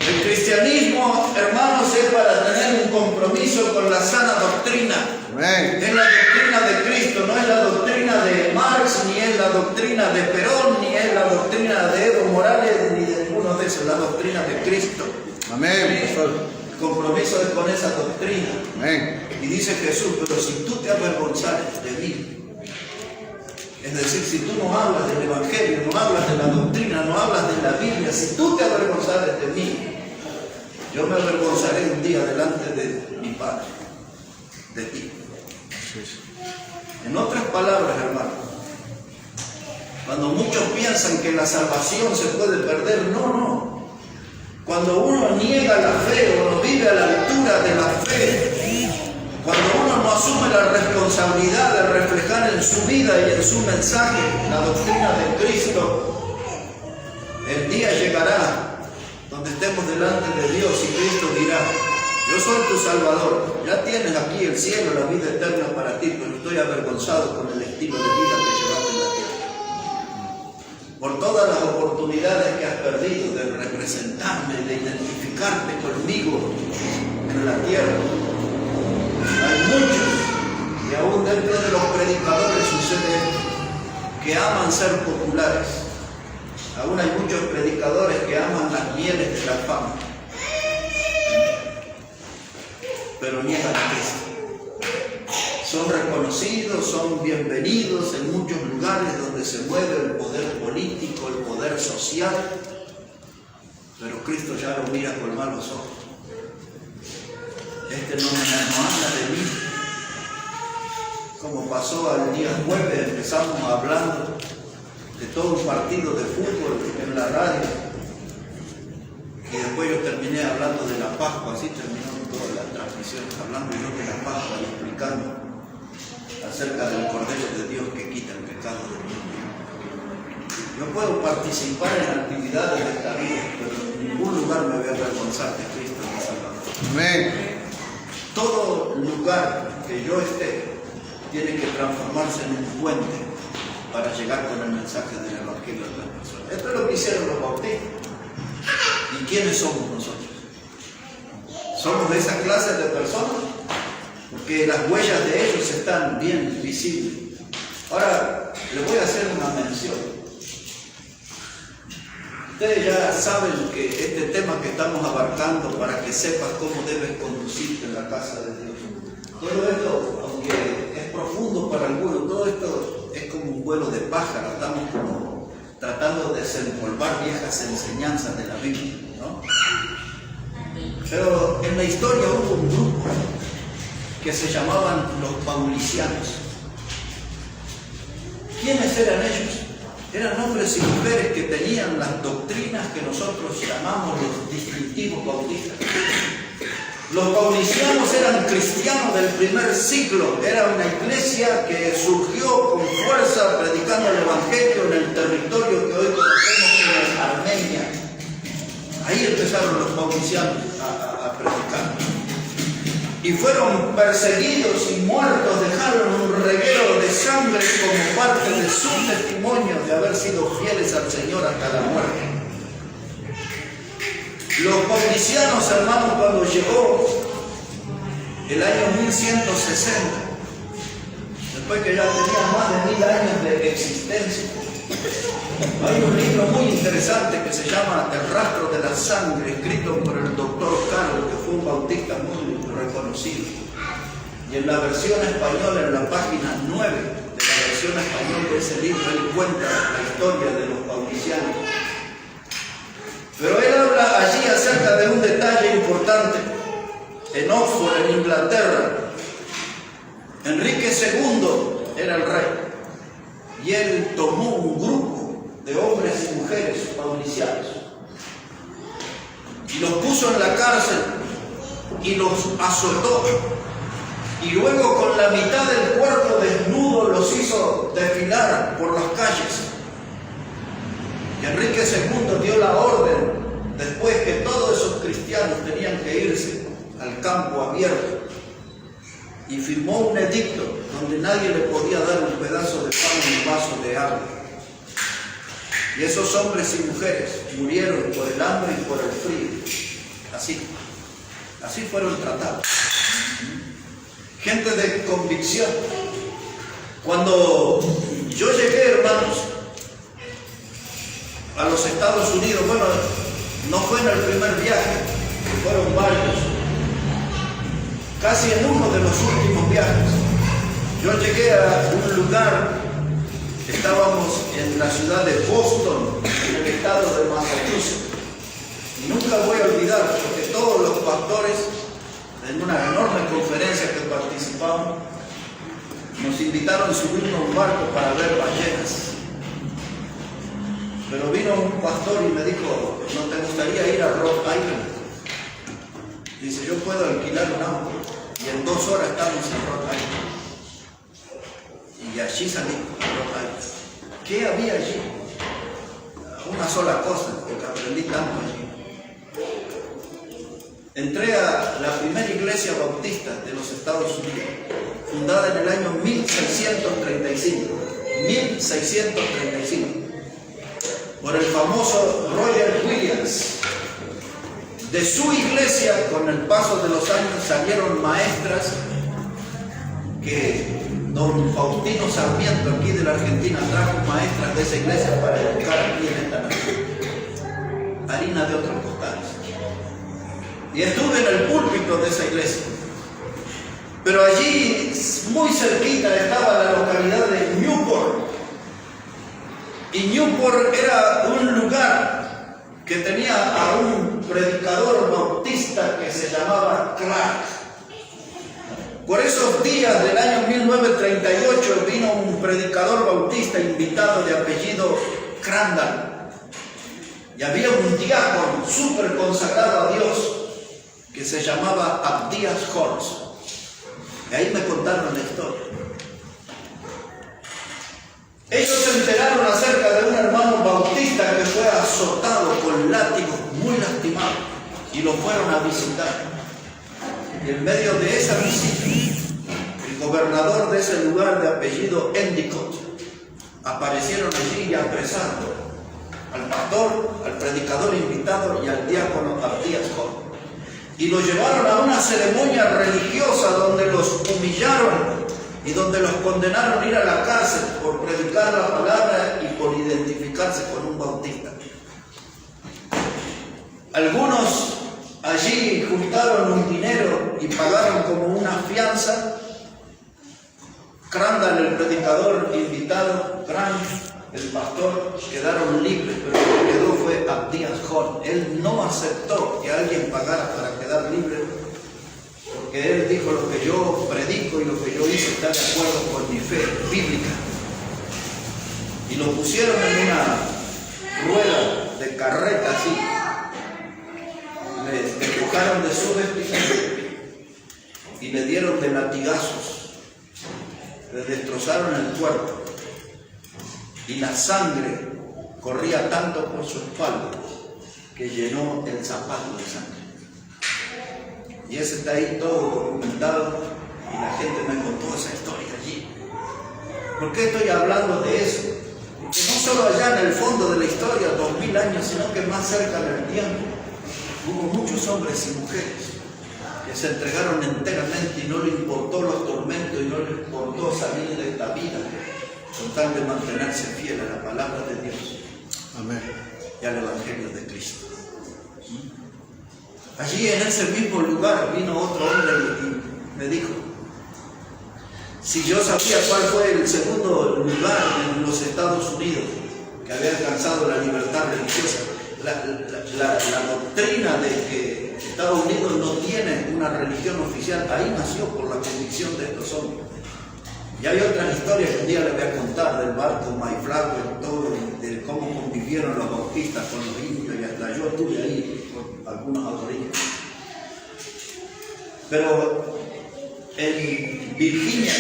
El cristianismo, hermanos, es para tener un compromiso con la sana doctrina. Amén. Es la doctrina de Cristo, no es la doctrina de Marx, ni es la doctrina de Perón, ni es la doctrina de Evo Morales, ni de ninguno de esos, es la doctrina de Cristo. Amén, pastor. El compromiso es con esa doctrina. Amén. Y dice Jesús, pero si tú te avergonzares de mí, es decir, si tú no hablas del Evangelio, no hablas de la doctrina, no hablas de la Biblia, si tú te avergonzares de mí, yo me avergonzaré un día delante de mi Padre, de ti. En otras palabras, hermano, cuando muchos piensan que la salvación se puede perder, no. Cuando uno niega la fe o no vive a la altura de la fe, cuando uno no asume la responsabilidad de reflejar en su vida y en su mensaje la doctrina de Cristo, el día llegará donde estemos delante de Dios y Cristo dirá: yo soy tu Salvador, ya tienes aquí el cielo, la vida eterna para ti, pero estoy avergonzado con el estilo de vida que llevaste en la tierra. Por todas las oportunidades que has perdido de representarme, de identificarte conmigo en la tierra. Hay muchos, y aún dentro de los predicadores sucede esto, que aman ser populares. Aún hay muchos predicadores que aman las mieles de la fama, pero niegan a Cristo. Son reconocidos, son bienvenidos en muchos lugares donde se mueve el poder político, el poder social, pero Cristo ya lo mira con malos ojos. Este no habla de mí. Como pasó al día jueves, empezamos hablando de todo un partido de fútbol en la radio, y después yo terminé hablando de la Pascua. Así terminó toda la transmisión, hablando yo de la Pascua y explicando acerca del Cordero de Dios que quita el pecado del mundo. Yo puedo participar en actividades de esta vida, pero en ningún lugar me voy a avergonzar de Cristo mi Salvador. Amén. Todo lugar que yo esté tiene que transformarse en un puente para llegar con el mensaje del Evangelio a las personas. Esto es lo que hicieron los bautistas. ¿Y quiénes somos nosotros? ¿Somos de esa clase de personas? Porque las huellas de ellos están bien visibles. Ahora, les voy a hacer una mención. Ustedes ya saben que este tema que estamos abarcando, para que sepas cómo debes conducirte en la casa de Dios. Todo esto, aunque es profundo para algunos, todo esto es como un vuelo de pájaro. Estamos como tratando de desempolvar viejas enseñanzas de la Biblia, ¿no? Pero en la historia hubo un grupo que se llamaban los paulicianos. ¿Quiénes eran ellos? Eran hombres y mujeres que tenían las doctrinas que nosotros llamamos los distintivos bautistas. Los paulicianos eran cristianos del primer siglo. Era una iglesia que surgió con fuerza predicando el Evangelio en el territorio que hoy conocemos como Armenia. Ahí empezaron los paulicianos a predicar. Y fueron perseguidos y muertos, dejaron un reguero de sangre como parte de su testimonio de haber sido fieles al Señor hasta la muerte. Los paulicianos, hermanos, cuando llegó el año 1160, después que ya tenían más de 1000 años de existencia, hay un libro muy interesante que se llama El rastro de la sangre, escrito por el doctor Carlos, que fue un bautista muy reconocido. Y en la versión española, en la página 9 de la versión española de ese libro, él cuenta la historia de los paulicianos. Pero él habla allí acerca de un detalle importante. En Oxford, en Inglaterra, Enrique II era el rey. Y él tomó un grupo de hombres y mujeres paulicianos y los puso en la cárcel y los azotó. Y luego con la mitad del cuerpo desnudo los hizo desfilar por las calles. Y Enrique II dio la orden, después que todos esos cristianos tenían que irse al campo abierto, y firmó un edicto donde nadie le podía dar un pedazo de pan ni un vaso de agua. Y esos hombres y mujeres murieron por el hambre y por el frío. Así. Así fueron tratados. Gente de convicción. Cuando yo llegué, hermanos, a los Estados Unidos, bueno, no fue en el primer viaje, fueron varios. Casi en uno de los últimos viajes, yo llegué a un lugar, estábamos en la ciudad de Boston, en el estado de Massachusetts. Y nunca voy a olvidar, porque todos los pastores, en una enorme conferencia que participamos, nos invitaron a subirnos a un barco para ver ballenas. Pero vino un pastor y me dijo, ¿no te gustaría ir a Rhode Island? Dice, yo puedo alquilar un auto y en 2 horas estamos en Rhode Island. Y allí salí a Rhode Island. ¿Qué había allí? Una sola cosa, porque aprendí tanto allí. Entré a la primera iglesia bautista de los Estados Unidos, fundada en el año 1635, por el famoso Roger Williams. De su iglesia, con el paso de los años, salieron maestras que don Faustino Sarmiento, aquí de la Argentina, trajo maestras de esa iglesia para educar aquí en esta nación. Harina de otros costales. Y estuve en el púlpito de esa iglesia. Pero allí, muy cerquita, estaba la localidad de Newport. Y Newport era un lugar que tenía a un predicador bautista que se llamaba Clark. Por esos días del año 1938 vino un predicador bautista invitado de apellido Crandall. Y había un diácono súper consagrado a Dios que se llamaba Abdias Horst. Y ahí me contaron la historia. Ellos se enteraron acerca de un hermano bautista que fue azotado con látigos, muy lastimado, y lo fueron a visitar. Y en medio de esa visita, el gobernador de ese lugar de apellido Endicott aparecieron allí y apresaron al pastor, al predicador invitado y al diácono Abdias Horst. Y los llevaron a una ceremonia religiosa donde los humillaron y donde los condenaron a ir a la cárcel por predicar la palabra y por identificarse con un bautista. Algunos allí juntaron un dinero y pagaron como una fianza. Crandall, el predicador invitado, Grant, el pastor, quedaron libres, pero lo que quedó fue Abdias Horst. Él no aceptó que alguien pagara para quedar libre, porque él dijo: lo que yo predico y lo que yo hice está de acuerdo con mi fe bíblica. Y lo pusieron en una rueda de carreta así, le despojaron de su vestimenta y le dieron de latigazos, le destrozaron el cuerpo y la sangre corría tanto por su espalda que llenó el zapato de sangre. Y ese está ahí todo documentado y la gente me contó esa historia allí. ¿Por qué estoy hablando de eso? Porque no solo allá en el fondo de la historia, 2000 años, sino que más cerca del tiempo, hubo muchos hombres y mujeres que se entregaron enteramente y no les importó los tormentos y no les importó salir de esta vida con tal de mantenerse fiel a la palabra de Dios. Amén. Y al Evangelio de Cristo. Allí en ese mismo lugar vino otro hombre y me dijo: si yo sabía cuál fue el segundo lugar en los Estados Unidos que había alcanzado la libertad religiosa, la doctrina de que Estados Unidos no tiene una religión oficial, ahí nació por la convicción de estos hombres. Y hay otras historias que un día les voy a contar del barco Mayflower, todo, de cómo convivieron los bautistas con los indios, y hasta yo estuve ahí con algunos autoridades. Pero en Virginia,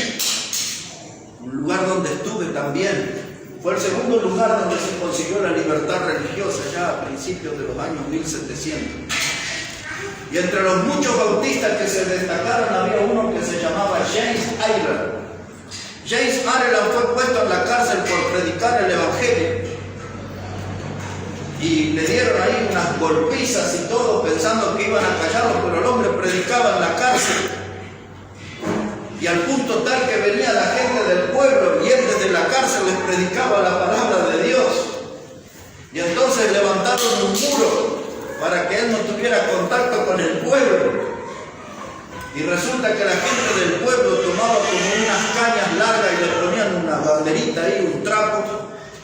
un lugar donde estuve también, fue el segundo lugar donde se consiguió la libertad religiosa, ya a principios de los años 1700. Y entre los muchos bautistas que se destacaron había uno que se llamaba James Ireland. James Ireland fue puesto en la cárcel por predicar el Evangelio. Y le dieron ahí unas golpizas y todo, pensando que iban a callarlo, pero el hombre predicó cárcel. Y al punto tal que venía la gente del pueblo y él desde la cárcel les predicaba la palabra de Dios. Y entonces levantaron un muro para que él no tuviera contacto con el pueblo. Y resulta que la gente del pueblo tomaba como unas cañas largas y le ponían una banderita ahí, un trapo,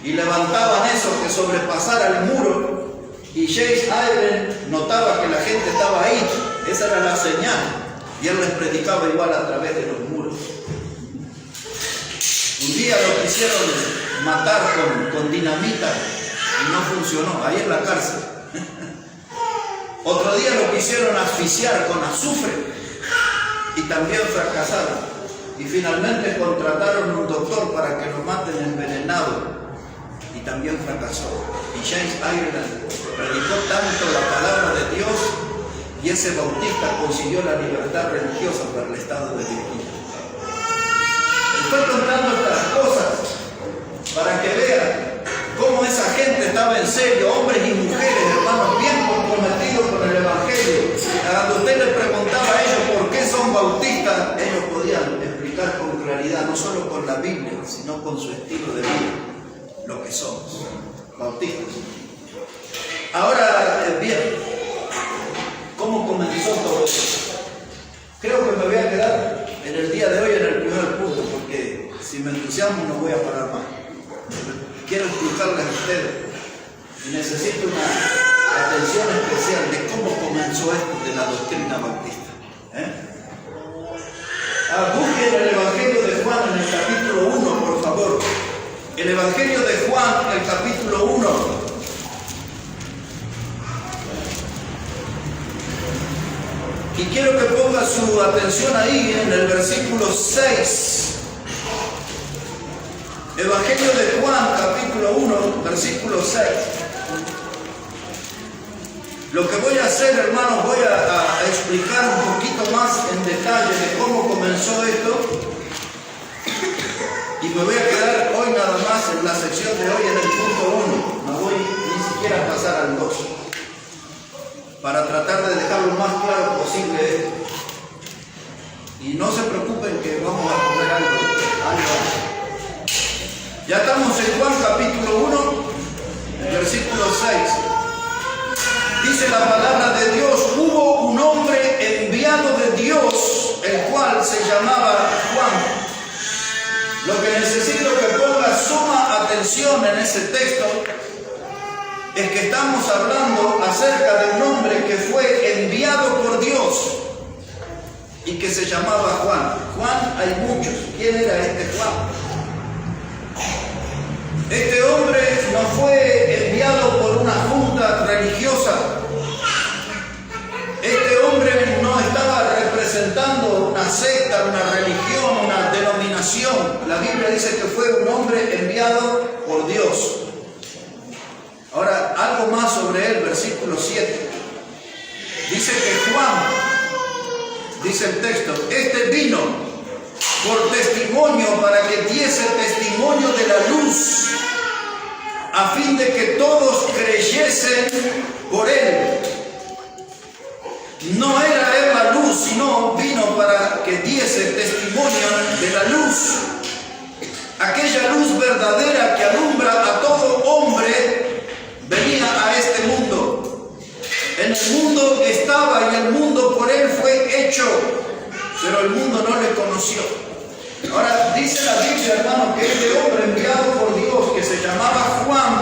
y levantaban eso que sobrepasara el muro. Y Chase Iron notaba que la gente estaba ahí, esa era la señal. Y él les predicaba igual a través de los muros. Un día lo quisieron matar con dinamita y no funcionó, ahí en la cárcel. Otro día lo quisieron asfixiar con azufre y también fracasaron. Y finalmente contrataron un doctor para que lo maten envenenado y también fracasó. Y James Ireland predicó tanto la palabra de Dios y ese bautista consiguió la libertad religiosa para el estado de Virginia. Estoy contando estas cosas para que vean cómo esa gente estaba en serio, hombres y mujeres, hermanos, bien comprometidos con el Evangelio. Cuando usted le preguntaba a ellos por qué son bautistas, ellos podían explicar con claridad, no solo con la Biblia, sino con su estilo de vida, lo que somos, bautistas. Ahora, bien, ¿cómo comenzó todo esto? Creo que me voy a quedar en el día de hoy en el primer punto, porque si me entusiasmo no voy a parar más. Quiero explicarles a ustedes y necesito una atención especial de cómo comenzó esto de la doctrina bautista. Busquen el Evangelio de Juan en el capítulo 1, por favor. El Evangelio de Juan, el capítulo 1. Y quiero que ponga su atención ahí en el versículo 6. Evangelio de Juan, capítulo 1, versículo 6. Lo que voy a hacer, hermanos, voy a explicar un poquito más en detalle de cómo comenzó esto. Y me voy a quedar hoy nada más en la sección de hoy en el punto 1. No voy ni siquiera a pasar al 2. Para tratar de dejar lo más claro posible esto. Y no se preocupen que vamos a poner algo. Ya estamos en Juan capítulo 1, versículo 6. Dice la palabra de Dios: hubo un hombre enviado de Dios, el cual se llamaba Juan. Lo que necesito que ponga suma atención en ese texto es que estamos hablando acerca de un hombre que fue enviado por Dios y que se llamaba Juan. Juan hay muchos. ¿Quién era este Juan? Este hombre no fue enviado por una junta religiosa. Este hombre no estaba representando una secta, una religión, una denominación. La Biblia dice que fue un hombre enviado por Dios. Ahora, algo más sobre él, versículo 7. Dice que Juan, dice el texto, este vino por testimonio para que diese testimonio de la luz, a fin de que todos creyesen por él. No era él la luz, sino vino para que diese testimonio de la luz. Aquella luz verdadera que alumbra a todo hombre venía a este mundo. En el mundo estaba y el mundo por él fue hecho, pero el mundo no le conoció. Ahora dice la Biblia, hermano, que este hombre enviado por Dios, que se llamaba Juan,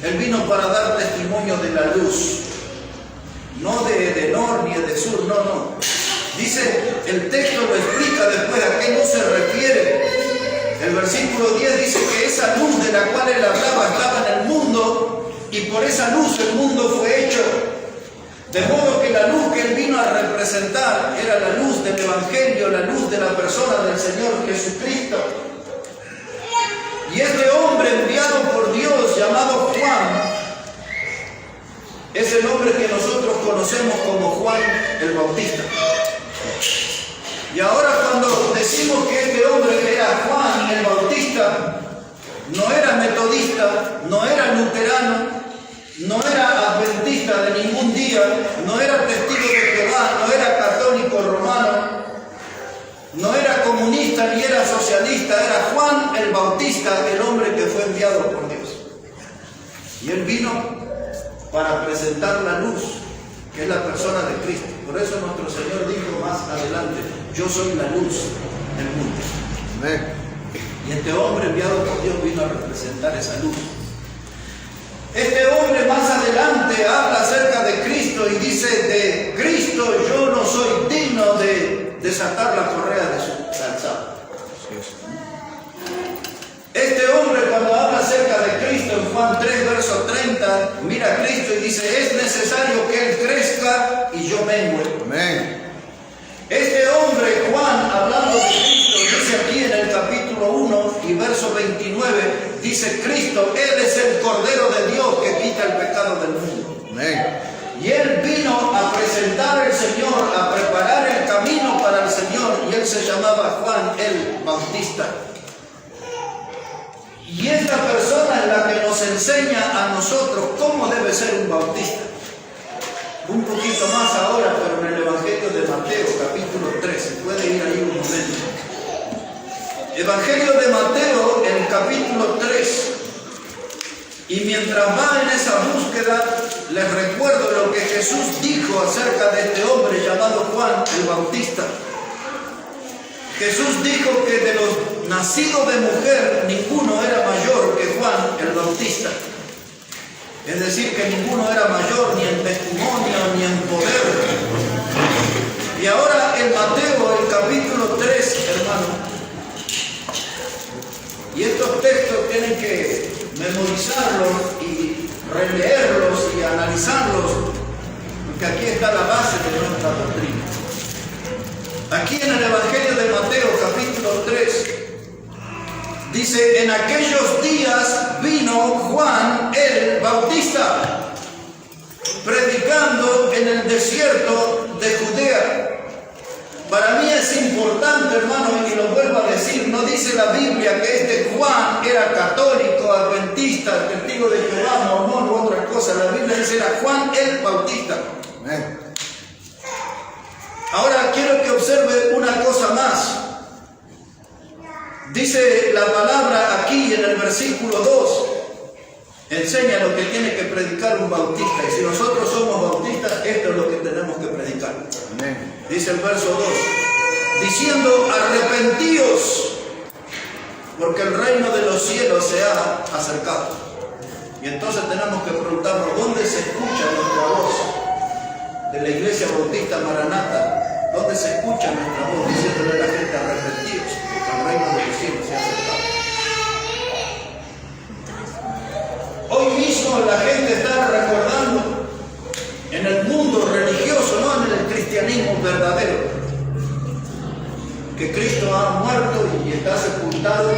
él vino para dar testimonio de la luz. No de norte ni de sur, no. Dice, el texto lo explica después a qué luz se refiere. El versículo 10 dice que esa luz de la cual él hablaba estaba en el mundo y por esa luz el mundo fue hecho. De modo que la luz que él vino a representar era la luz del Evangelio, la luz de la persona del Señor Jesucristo. Y este hombre enviado por Dios llamado Juan es el hombre que nosotros conocemos como Juan el Bautista. Y ahora cuando decimos que este hombre era Juan el Bautista, no era metodista, no era luterano, no era adventista de ningún día, no era testigo de Jehová, no era era socialista, era Juan el Bautista, el hombre que fue enviado por Dios. Y él vino para presentar la luz, que es la persona de Cristo. Por eso nuestro Señor dijo más adelante, yo soy la luz del mundo. Amén. Y este hombre enviado por Dios vino a representar esa luz. Este hombre más adelante habla acerca de Cristo y dice, de Cristo yo no soy digno de desatar la correa de su calzado. Este hombre cuando habla acerca de Cristo en Juan 3, verso 30, mira a Cristo y dice, es necesario que Él crezca y yo mengue. Amén. Este hombre, Juan, hablando de Cristo, dice aquí en el capítulo 1 y verso 29, dice Cristo, Él es el Cordero de Dios que quita el pecado del mundo. Amén. Y Él vino a presentar al Señor, a preparar el camino para el Señor, y Él se llamaba Juan el Bautista. Y esta persona es la que nos enseña a nosotros cómo debe ser un bautista. Un poquito más ahora, pero en el Evangelio de Mateo, capítulo 13. Puede ir ahí un momento. Evangelio de Mateo, en el capítulo 3. Y mientras va en esa búsqueda, les recuerdo lo que Jesús dijo acerca de este hombre llamado Juan el Bautista. Jesús dijo que de los nacidos de mujer, ninguno era mayor que Juan el Bautista. Es decir, que ninguno era mayor ni en testimonio ni en poder. Y ahora en Mateo, el capítulo 3, hermano. Y estos textos tienen que memorizarlos y releerlos y analizarlos, porque aquí está la base de nuestra doctrina. Aquí en el Evangelio de Mateo, capítulo 3, dice, en aquellos días vino Juan el Bautista, predicando en el desierto de Judea. Para mí es importante, hermano, y lo vuelvo a decir, no dice la Biblia que este Juan era católico, adventista, testigo de Jehová, mormón u otra cosa. La Biblia dice era Juan el Bautista. Amén. Ahora quiero que observe una cosa más. Dice la palabra aquí en el versículo 2, enseña lo que tiene que predicar un bautista. Y si nosotros somos bautistas, esto es lo que tenemos que predicar. Amén. Dice el verso 2, diciendo, arrepentíos, porque el reino de los cielos se ha acercado. Y entonces tenemos que preguntarnos, ¿dónde se escucha nuestra voz? De la iglesia bautista Maranata, ¿dónde se escucha nuestra voz diciéndole a la gente, arrepentíos, porque el reino de los cielos se ha acercado? Hoy mismo la gente está recordando en el mundo religioso, no en el cristianismo verdadero, que Cristo ha muerto y está sepultado,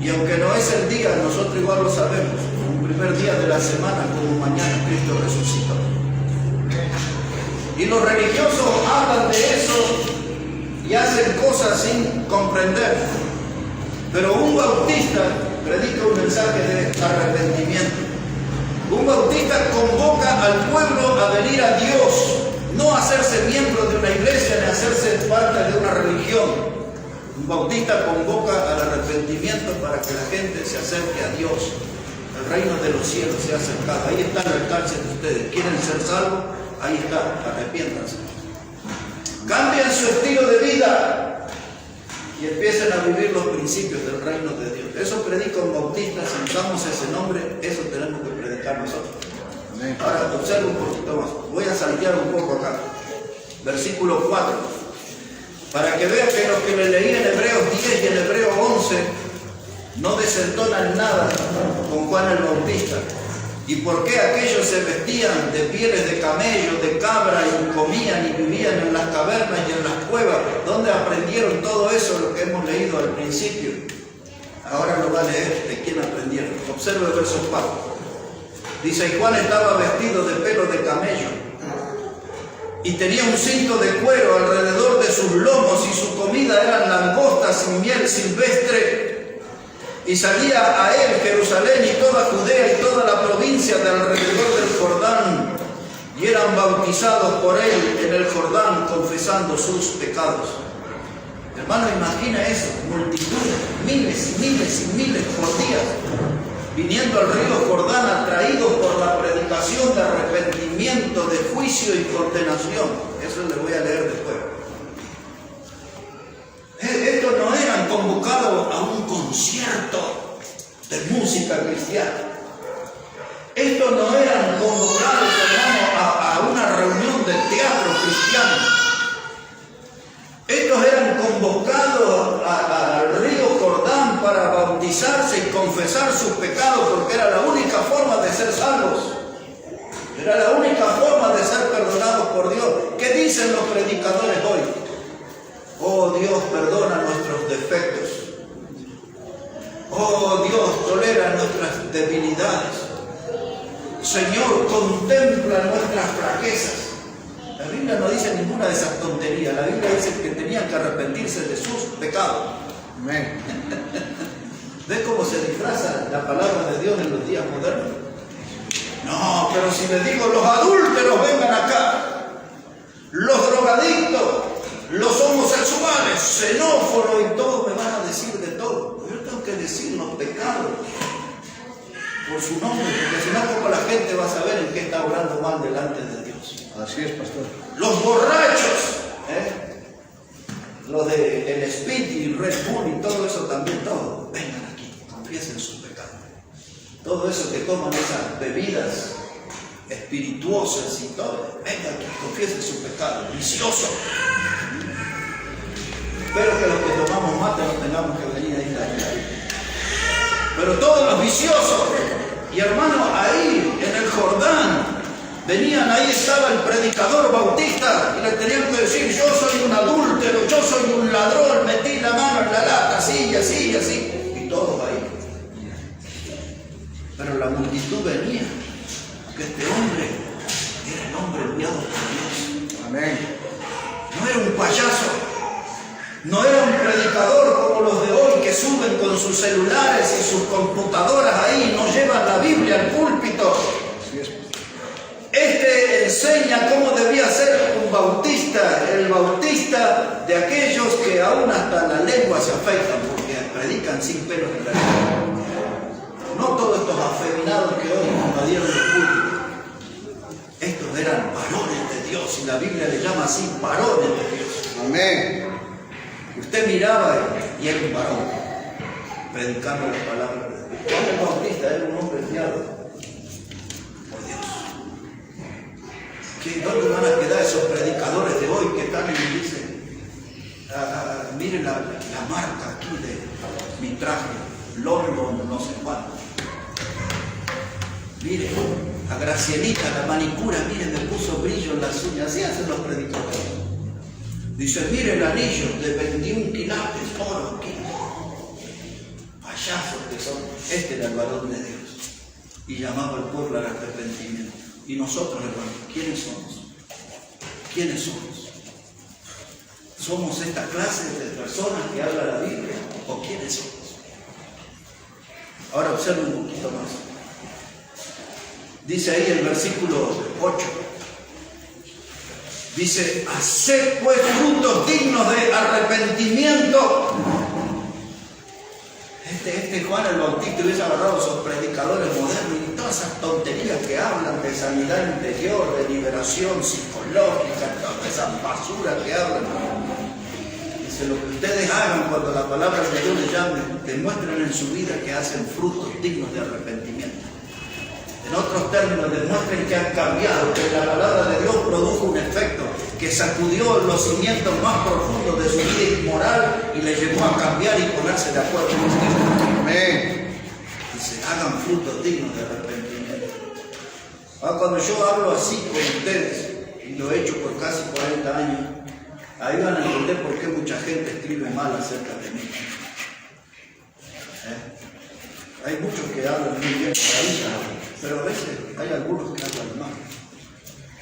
y aunque no es el día, nosotros igual lo sabemos, un primer día de la semana como mañana Cristo resucitó. Y los religiosos hablan de eso y hacen cosas sin comprender, pero un bautista predica un mensaje de arrepentimiento. Un bautista convoca al pueblo a venir a Dios, no a hacerse miembro de una iglesia ni a hacerse parte de una religión. Un bautista convoca al arrepentimiento para que la gente se acerque a Dios. El reino de los cielos se ha acercado. Ahí está el alcance de ustedes. ¿Quieren ser salvos? Ahí está, arrepiéntanse. Cambien su estilo de vida y empiecen a vivir los principios del reino de Dios. Eso predica un bautista, si usamos ese nombre, eso tenemos que predicar nosotros. Amén. Ahora observa un poquito más. Voy a saltear un poco acá. Versículo 4. Para que vean que lo que le leí en Hebreos 10 y en Hebreos 11 no desentonan nada con Juan el Bautista. ¿Y por qué aquellos se vestían de pieles de camello, de cabra, y comían y vivían en las cavernas y en las cuevas? ¿Dónde aprendieron todo eso, lo que hemos leído al principio? Ahora lo va a leer de quién aprendieron. Observe el verso 4. Dice, y Juan estaba vestido de pelo de camello y tenía un cinto de cuero alrededor de sus lomos, y su comida eran langostas y miel silvestre. Y salía a él Jerusalén y toda Judea y toda la provincia de alrededor del Jordán, y eran bautizados por él en el Jordán, confesando sus pecados. Hermano, imagina eso, multitudes, miles y miles y miles por día, viniendo al río Jordán, atraídos por la predicación de arrepentimiento, de juicio y condenación. Eso les voy a leer después. Estos no eran convocados a un concierto de música cristiana. Estos no eran convocados, hermano, a una reunión de teatro cristiano. Estos eran convocados al río Jordán para bautizarse y confesar sus pecados, porque era la única forma de ser salvos. Era la única forma de ser perdonados por Dios. ¿Qué dicen los predicadores hoy? Oh Dios, perdona nuestros defectos. Oh Dios, tolera nuestras debilidades. Señor, contempla nuestras flaquezas. La Biblia no dice ninguna de esas tonterías. La Biblia dice que tenían que arrepentirse de sus pecados. Amén. ¿Ves cómo se disfraza la palabra de Dios en los días modernos? No, pero si les digo, los adúlteros vengan acá, los drogadictos, los homosexuales, xenófonos y todo, me van a decir de todo. Yo tengo que decir los pecados por su nombre, porque si no, ¿cómo la gente va a saber en qué está obrando mal delante de Dios? Así es, pastor. Los borrachos, los de el Speed y Red Bull y todo eso también, todo, vengan aquí, confiesen sus pecados. Todo eso que toman esas bebidas espirituosas y todo, vengan aquí, confiesen sus pecados, viciosos. Espero que los que tomamos mate no tengamos que venir ahí. Pero todos los viciosos, y hermano, ahí en el Jordán, venían, ahí estaba el predicador bautista, y le tenían que decir, yo soy un adúltero, yo soy un ladrón, metí la mano en la lata, así y así y así, y todos ahí. Pero la multitud venía, porque este hombre era el hombre enviado por Dios. Amén. No era un payaso. No era un predicador como los de hoy que suben con sus celulares y sus computadoras ahí, no llevan la Biblia al púlpito. Este enseña cómo debía ser un bautista, el bautista de aquellos que aún hasta la lengua se afeitan porque predican sin pelos en la lengua. No todos estos afeminados que hoy invadieron el púlpito. Estos eran varones de Dios y la Biblia le llama así, varones de Dios. Amén. Usted miraba y era un varón, predicando la palabra de Dios. Juan el Bautista era un hombre enviado por Dios. ¿Dónde van a quedar esos predicadores de hoy que están y dicen, miren la marca aquí de mi traje, London, no sé cuánto? Miren, a Gracielita, la manicura, miren, me puso brillo en las uñas. Así hacen los predicadores. Dice, mire el anillo de 21 quilates, oro aquí. Payasos que son. Este era el varón de Dios. Y llamaba al pueblo al arrepentimiento. Y nosotros, hermanos, ¿quiénes somos? ¿Quiénes somos? ¿Somos esta clase de personas que habla la Biblia? ¿O quiénes somos? Ahora observen un poquito más. Dice ahí el versículo 8. Dice, haced pues frutos dignos de arrepentimiento. Este Juan el Bautista hubiese agarrado a esos predicadores modernos y todas esas tonterías que hablan de sanidad interior, de liberación psicológica, toda esa basura que hablan. Dice, lo que ustedes hagan cuando la palabra de Dios les llame, demuestren en su vida que hacen frutos dignos de arrepentimiento. En otros términos, demuestren que han cambiado, que la palabra de Dios produjo un efecto, que sacudió los cimientos más profundos de su vida inmoral y le llevó a cambiar y ponerse de acuerdo con Cristo. Amén. Dice, hagan frutos dignos de arrepentimiento. Ahora, cuando yo hablo así con ustedes, y lo he hecho por casi 40 años, ahí van a entender por qué mucha gente escribe mal acerca de mí. Hay muchos que hablan muy bien por ahí, pero a veces hay algunos que hablan mal.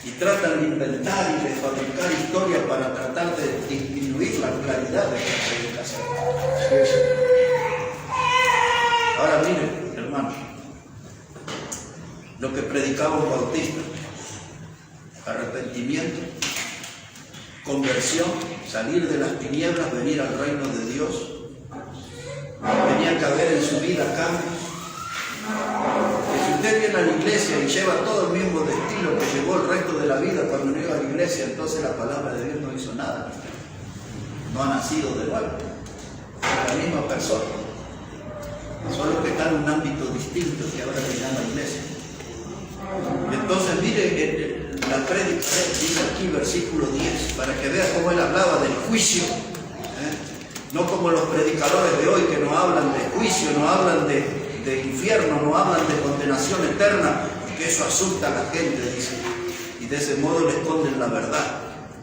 Y tratan de inventar y de fabricar historias para tratar de disminuir la claridad de la predicación. Ahora miren, hermanos, lo que predicaba un bautista, arrepentimiento, conversión, salir de las tinieblas, venir al reino de Dios. Tenía que haber en su vida cambios. Que si usted viene a la iglesia y lleva todo el mismo estilo que llevó el resto de la vida cuando no iba a la iglesia, entonces la palabra de Dios no hizo nada. No ha nacido de nuevo. Es la misma persona. Solo que está en un ámbito distinto que ahora le llama iglesia. Entonces mire la prédica, dice aquí versículo 10, para que vea cómo él hablaba del juicio. No como los predicadores de hoy que no hablan de juicio, no hablan de infierno, no hablan de condenación eterna, que eso asusta a la gente, dice, y de ese modo le esconden la verdad.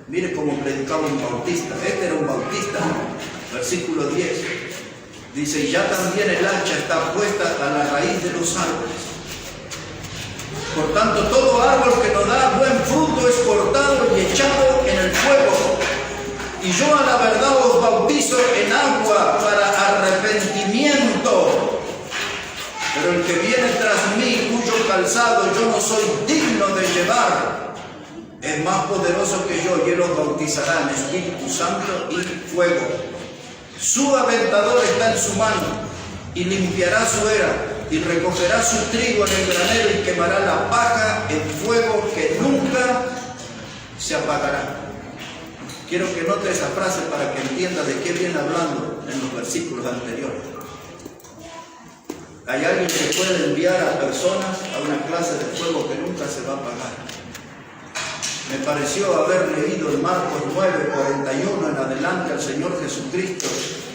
Mire cómo predicaba un bautista. Este era un bautista. Versículo 10 dice: y ya también el hacha está puesta a la raíz de los árboles. Por tanto, todo árbol que no da buen fruto es cortado y echado en el fuego. Y yo a la verdad os bautizo en agua para arrepentimiento. Pero el que viene tras mí, cuyo calzado yo no soy digno de llevar, es más poderoso que yo, y él os bautizará en Espíritu Santo y fuego. Su aventador está en su mano, y limpiará su era, y recogerá su trigo en el granero, y quemará la paja en fuego que nunca se apagará. Quiero que note esa frase para que entienda de qué viene hablando en los versículos anteriores. Hay alguien que puede enviar a personas a una clase de fuego que nunca se va a apagar. Me pareció haber leído en Marcos 9:41 en adelante al Señor Jesucristo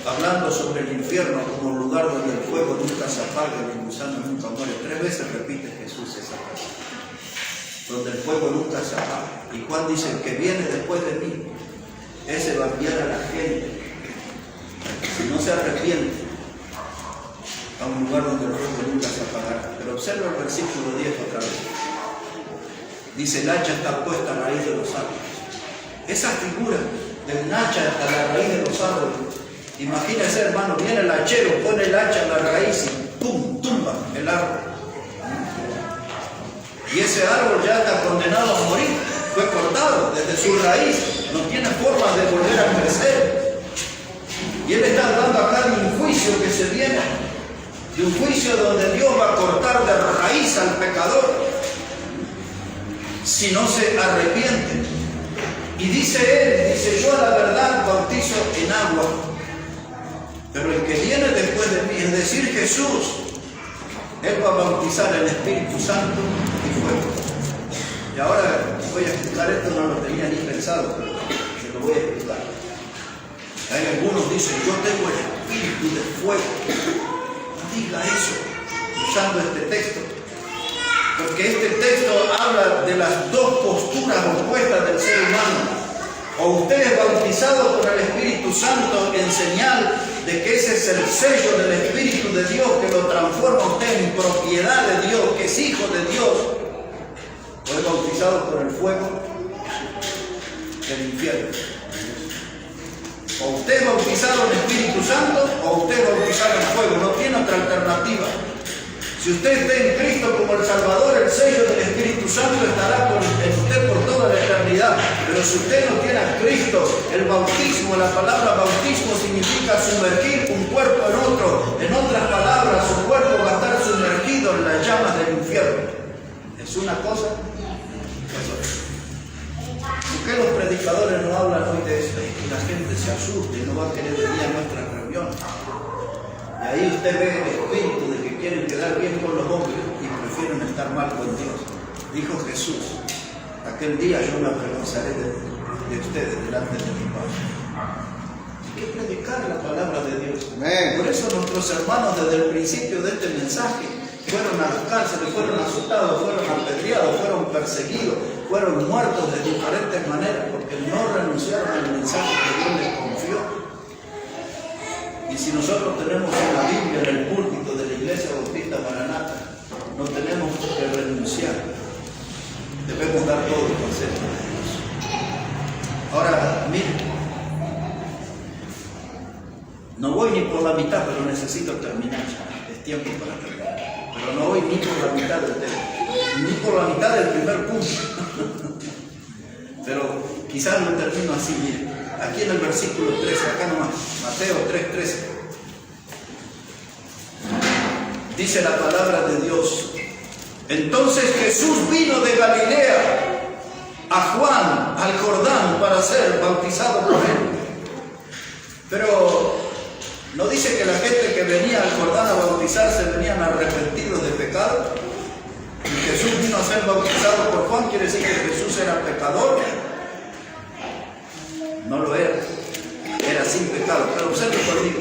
hablando sobre el infierno como un lugar donde el fuego nunca se apaga y el gusano nunca muere. 3 veces repite Jesús esa frase, donde el fuego nunca se apaga. Y Juan dice: el que viene después de mí, ese va a enviar a la gente, si no se arrepiente, a un lugar donde el fuego nunca se apagará. Pero observa el versículo 10 otra vez. Dice: el hacha está puesta a la raíz de los árboles. Esa figura de un hacha a la raíz de los árboles, imagínese, hermano, viene el hachero, pone el hacha en la raíz y ¡pum!, tumba el árbol. Y ese árbol ya está condenado a morir, fue cortado desde su raíz, no tiene forma de volver a crecer. Y él está hablando acá de un juicio que se viene, de un juicio donde Dios va a cortar de raíz al pecador si no se arrepiente. Y dice él, yo a la verdad bautizo en agua, pero el que viene después de mí, es decir, Jesús, él va a bautizar en Espíritu Santo y fuego. Y ahora voy a explicar esto, no lo tenía ni pensado, pero se lo voy a explicar. Hay algunos dicen: yo tengo el espíritu de fuego. No diga eso usando este texto, porque este texto habla de las dos posturas opuestas del ser humano. O usted es bautizado con el Espíritu Santo en señal de que ese es el sello del Espíritu de Dios que lo transforma a usted en propiedad de Dios, que es hijo de Dios. O es bautizado por el fuego del infierno. O usted es bautizado en Espíritu Santo o usted es bautizado en fuego. No tiene otra alternativa. Si usted está en Cristo como el Salvador, el sello del Espíritu Santo estará en usted por toda la eternidad. Pero si usted no tiene a Cristo, el bautismo, la palabra bautismo significa sumergir un cuerpo en otro. En otras palabras, su cuerpo va a estar sumergido en las llamas del infierno. ¿Es una cosa? ¿Por qué los predicadores no hablan hoy de esto? Y la gente se asusta y no va a querer venir a nuestras reuniones. Y ahí usted ve el espíritu de que quieren quedar bien con los hombres y prefieren estar mal con Dios. Dijo Jesús: aquel día yo me avergonzaré de ustedes delante de mi Padre. Hay que predicar la palabra de Dios. Amén. Por eso nuestros hermanos desde el principio de este mensaje fueron a las cárceles, fueron asustados, fueron apedreados, fueron perseguidos, fueron muertos de diferentes maneras, porque no renunciaron al mensaje que Dios les confió. Y si nosotros tenemos una Biblia en el púlpito de la Iglesia Bautista Maranata, no tenemos que renunciar. Debemos dar todo el consejo de Dios. Ahora, miren, no voy ni por la mitad, pero necesito terminar ya. Es tiempo para terminar. Pero no voy ni por la mitad del tema, ni por la mitad del primer punto. Pero Quizás lo termino así, miren. Aquí en el versículo 13, acá nomás, Mateo 3:13. Dice la palabra de Dios. Entonces Jesús vino de Galilea a Juan, al Jordán, para ser bautizado por él. Pero no dice que la gente que venía al Jordán a bautizarse venían arrepentidos de pecado. Y Jesús vino a ser bautizado por Juan, quiere decir que Jesús era pecador. No lo era, era sin pecado. Pero observe conmigo,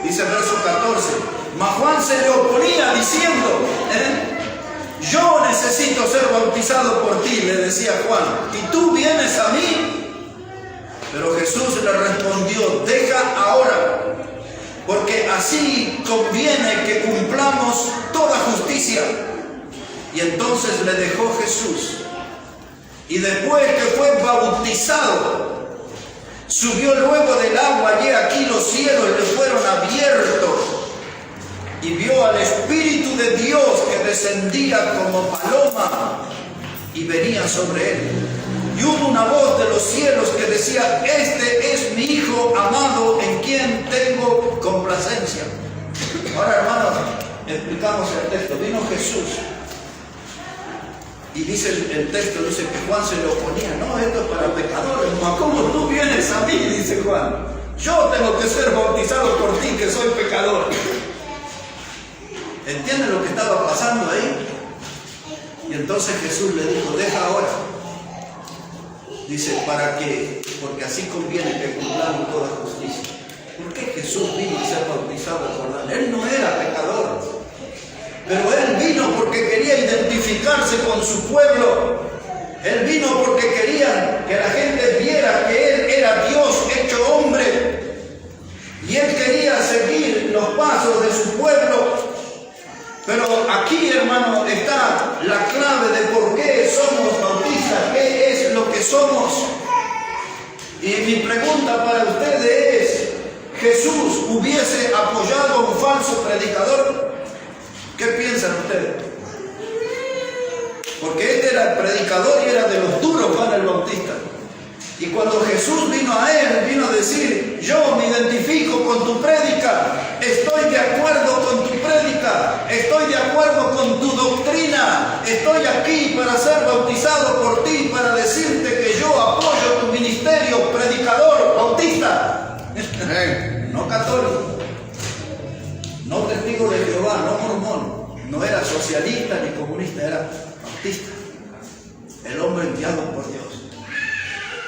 dice el verso 14, mas Juan se le oponía diciendo, yo necesito ser bautizado por ti, le decía Juan, y tú vienes a mí. Pero Jesús le respondió, deja ahora, porque así conviene que cumplamos toda justicia. Y entonces le dejó Jesús. Y después que fue bautizado, subió luego del agua, y aquí los cielos le fueron abiertos. Y vio al Espíritu de Dios que descendía como paloma y venía sobre él. Y hubo una voz de los cielos que decía, este es mi Hijo amado en quien tengo complacencia. Ahora, hermanos, explicamos el texto. Vino Jesús y dice el texto, dice que Juan se le oponía. No, esto es para pecadores. ¿Cómo tú vienes a mí? Dice Juan. Yo tengo que ser bautizado por ti, que soy pecador. ¿Entienden lo que estaba pasando ahí? Y entonces Jesús le dijo, deja ahora. Dice, ¿para qué? Porque así conviene que cumplamos toda justicia. ¿Por qué Jesús vino a ser bautizado en Jordán? Él no era pecador. Pero Él vino porque quería identificarse con su pueblo. Él vino porque quería que la gente viera que Él era Dios hecho hombre. Y Él quería seguir los pasos de su pueblo. Pero aquí, hermano, está la clave de por qué somos bautistas, qué es lo que somos. Y mi pregunta para ustedes es, ¿Jesús hubiese apoyado a un falso predicador? ¿Qué piensan ustedes? Porque este era el predicador y era de los duros, Juan el Bautista. Y cuando Jesús vino a él, vino a decir, yo me identifico con tu prédica, estoy de acuerdo con tu prédica, estoy de acuerdo con tu doctrina, estoy aquí para ser bautizado por ti, para decirte que yo apoyo tu ministerio, predicador, bautista. No católico, no testigo de Jehová, no mormón, no era socialista ni comunista, era bautista, el hombre enviado por Dios.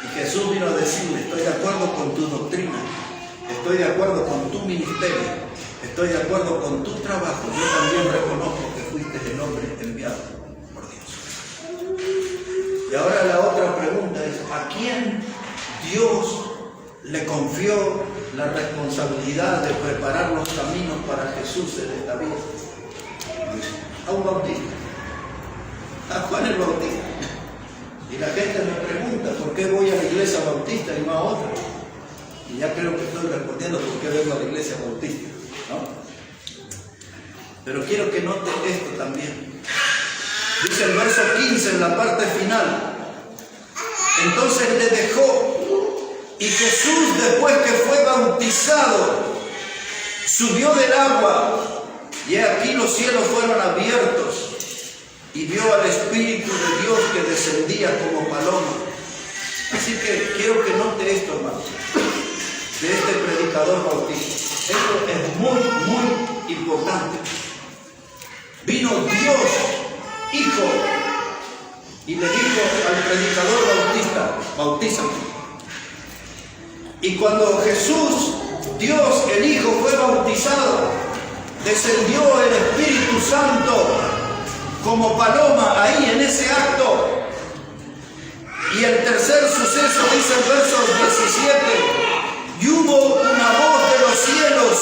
Y Jesús vino a decirle, estoy de acuerdo con tu doctrina, estoy de acuerdo con tu ministerio, estoy de acuerdo con tu trabajo, yo también reconozco que fuiste el hombre enviado por Dios. Y ahora la otra pregunta es, ¿a quién Dios le confió la responsabilidad de preparar los caminos para Jesús en esta vida? A un bautista, a Juan el Bautista. Y la gente me pregunta, ¿por qué voy a la iglesia bautista y no a otra? Y ya creo que estoy respondiendo por qué vengo a la iglesia bautista, ¿no? Pero quiero que noten esto también. Dice el verso 15 en la parte final. Entonces le dejó, y Jesús, después que fue bautizado, subió del agua, y aquí los cielos fueron abiertos, y vio al Espíritu de Dios que descendía como paloma. Así que quiero que note esto, hermano, de este predicador bautista. Esto es muy, muy importante. Vino Dios, Hijo, y le dijo al predicador bautista, bautízame. Y cuando Jesús, Dios, el Hijo, fue bautizado, descendió el Espíritu Santo como paloma ahí en ese acto. Y el tercer suceso dice el verso 17, y hubo una voz de los cielos.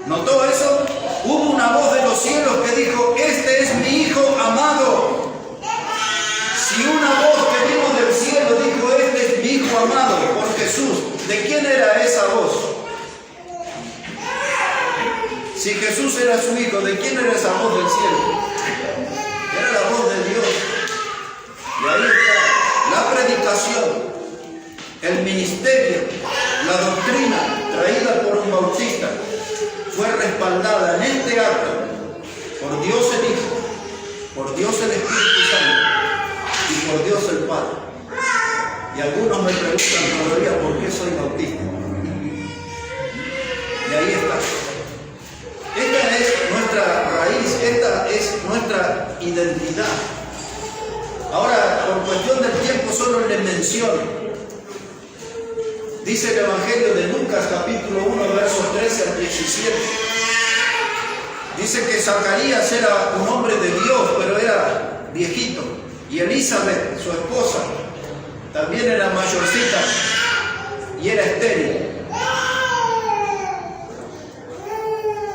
¿Notó eso? Hubo una voz de los cielos que dijo, este es mi Hijo amado. Si una voz que vino del cielo dijo, este es mi Hijo amado por Jesús, ¿de quién era esa voz? Si Jesús era su Hijo, ¿de quién era esa voz del cielo? Era la voz de Dios. Y ahí está la predicación, el ministerio, la doctrina traída por un bautista fue respaldada en este acto por Dios el Hijo, por Dios el Espíritu Santo y por Dios el Padre. Y algunos me preguntan todavía por qué soy bautista. Y ahí está. Esta es nuestra raíz, esta es nuestra identidad. Ahora, por cuestión del tiempo, solo le menciono. Dice el Evangelio de Lucas, capítulo 1, versos 13 al 17. Dice que Zacarías era un hombre de Dios, pero era viejito. Y Elizabeth, su esposa, también era mayorcita y era estéril.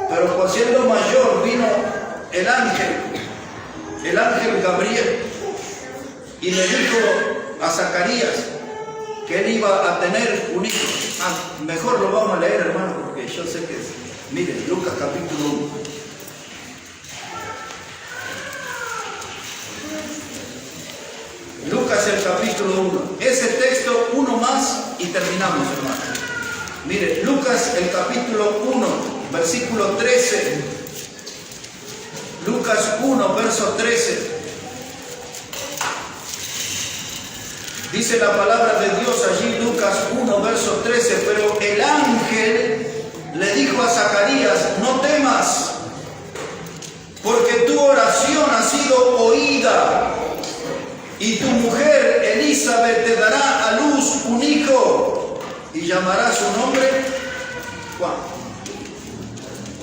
Pero por siendo mayor vino el ángel Gabriel, y le dijo a Zacarías que él iba a tener un hijo. Mejor lo vamos a leer, hermano, porque yo sé que es. Miren, Lucas capítulo 1. Lucas el capítulo 1. Ese texto, uno más y terminamos, hermano. Mire, Lucas el capítulo 1, versículo 13. Lucas 1, verso 13. Dice la palabra de Dios allí, Lucas 1, verso 13. Pero el ángel le dijo a Zacarías: no temas, porque tu oración ha sido oída, y tu mujer Elizabeth te dará a luz un hijo, y llamará su nombre Juan.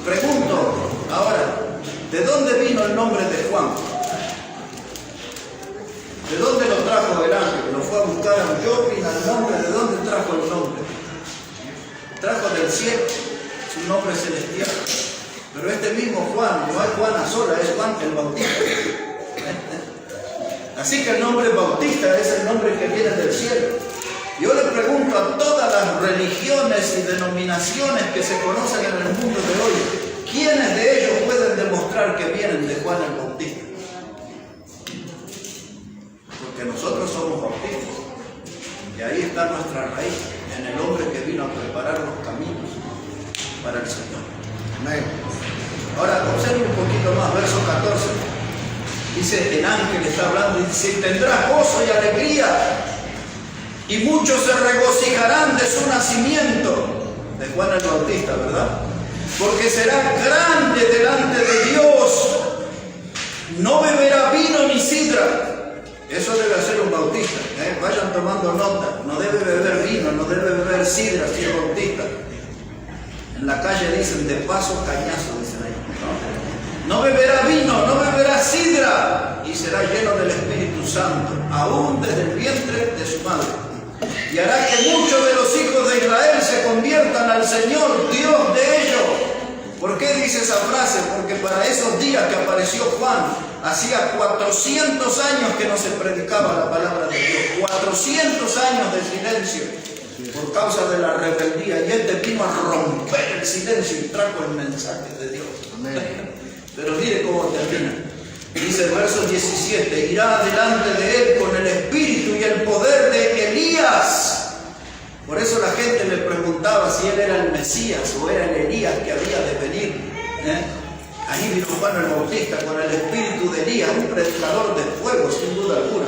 Pregunto ahora, ¿de dónde vino el nombre de Juan? ¿De dónde lo trajo el ángel? ¿Lo fue a buscar a un shopping al nombre? ¿De dónde trajo el nombre? Trajo del cielo, su nombre celestial. Pero este mismo Juan, no es Juana sola, es Juan el Bautista. Así que el nombre Bautista es el nombre que viene del cielo. Yo le pregunto a todas las religiones y denominaciones que se conocen en el mundo de hoy, ¿quiénes de ellos pueden demostrar que vienen de Juan el Bautista? Porque nosotros somos bautistas. Y ahí está nuestra raíz, en el hombre que vino a preparar los caminos para el Señor. Amén. Ahora, observe un poquito más, verso 14. Dice, el ángel está hablando y dice: tendrás gozo y alegría, y muchos se regocijarán de su nacimiento. De Juan el Bautista, ¿verdad? Porque será grande delante de Dios. No beberá vino ni sidra. Eso debe hacer un bautista, Vayan tomando nota. No debe beber vino, no debe beber sidra si es bautista. En la calle dicen de paso cañazo, dicen ahí. No beberá vino, no beberá sidra, y será lleno del Espíritu Santo, aún desde el vientre de su madre. Y hará que muchos de los hijos de Israel se conviertan al Señor, Dios de ellos. ¿Por qué dice esa frase? Porque para esos días que apareció Juan, hacía 400 años que no se predicaba la palabra de Dios. 400 años de silencio por causa de la rebeldía. Y este vino a romper el silencio y trajo el mensaje de Dios. Amén. Pero mire cómo termina. Dice el verso 17: irá delante de él con el espíritu y el poder de Elías. Por eso la gente le preguntaba si él era el Mesías o era el Elías que había de venir. Ahí vino Juan el Bautista con el espíritu de Elías, un predicador de fuego, sin duda alguna.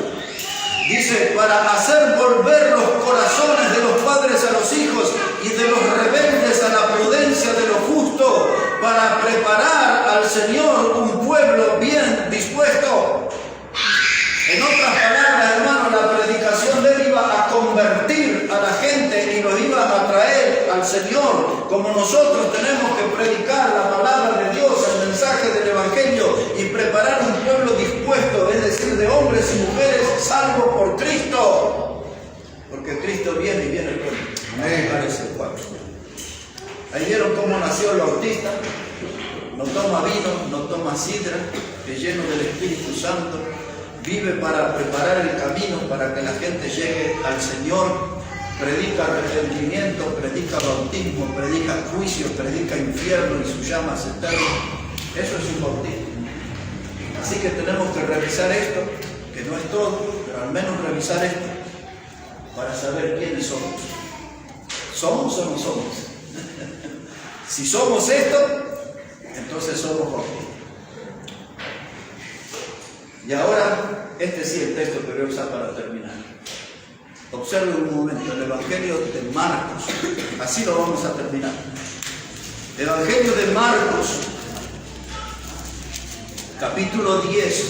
Dice: para hacer volver los corazones de los padres a los hijos y de los rebeldes a la prudencia de lo justo, para preparar al Señor un pueblo bien dispuesto. En otras palabras, hermano, la predicación de él iba a convertir a la gente y los iba a traer al Señor, como nosotros tenemos que predicar la palabra de Dios, el mensaje del Evangelio, y preparar un pueblo dispuesto, es decir, de hombres y mujeres salvos por Cristo, porque Cristo viene y viene pronto. Parece el cuadro. Ahí vieron cómo nació el Bautista. No toma vino, no toma sidra, es lleno del Espíritu Santo. Vive para preparar el camino para que la gente llegue al Señor. Predica arrepentimiento, predica bautismo, predica juicio, predica infierno y sus llamas eternas. Eso es un bautismo. Así que tenemos que revisar esto, que no es todo, pero pero al menos revisar esto para saber quiénes somos. ¿Somos o no somos? Si somos esto, entonces somos bautistas. Y ahora, este sí es el texto que voy a usar para terminar. Observe un momento el Evangelio de Marcos. Así lo vamos a terminar. Evangelio de Marcos, capítulo 10.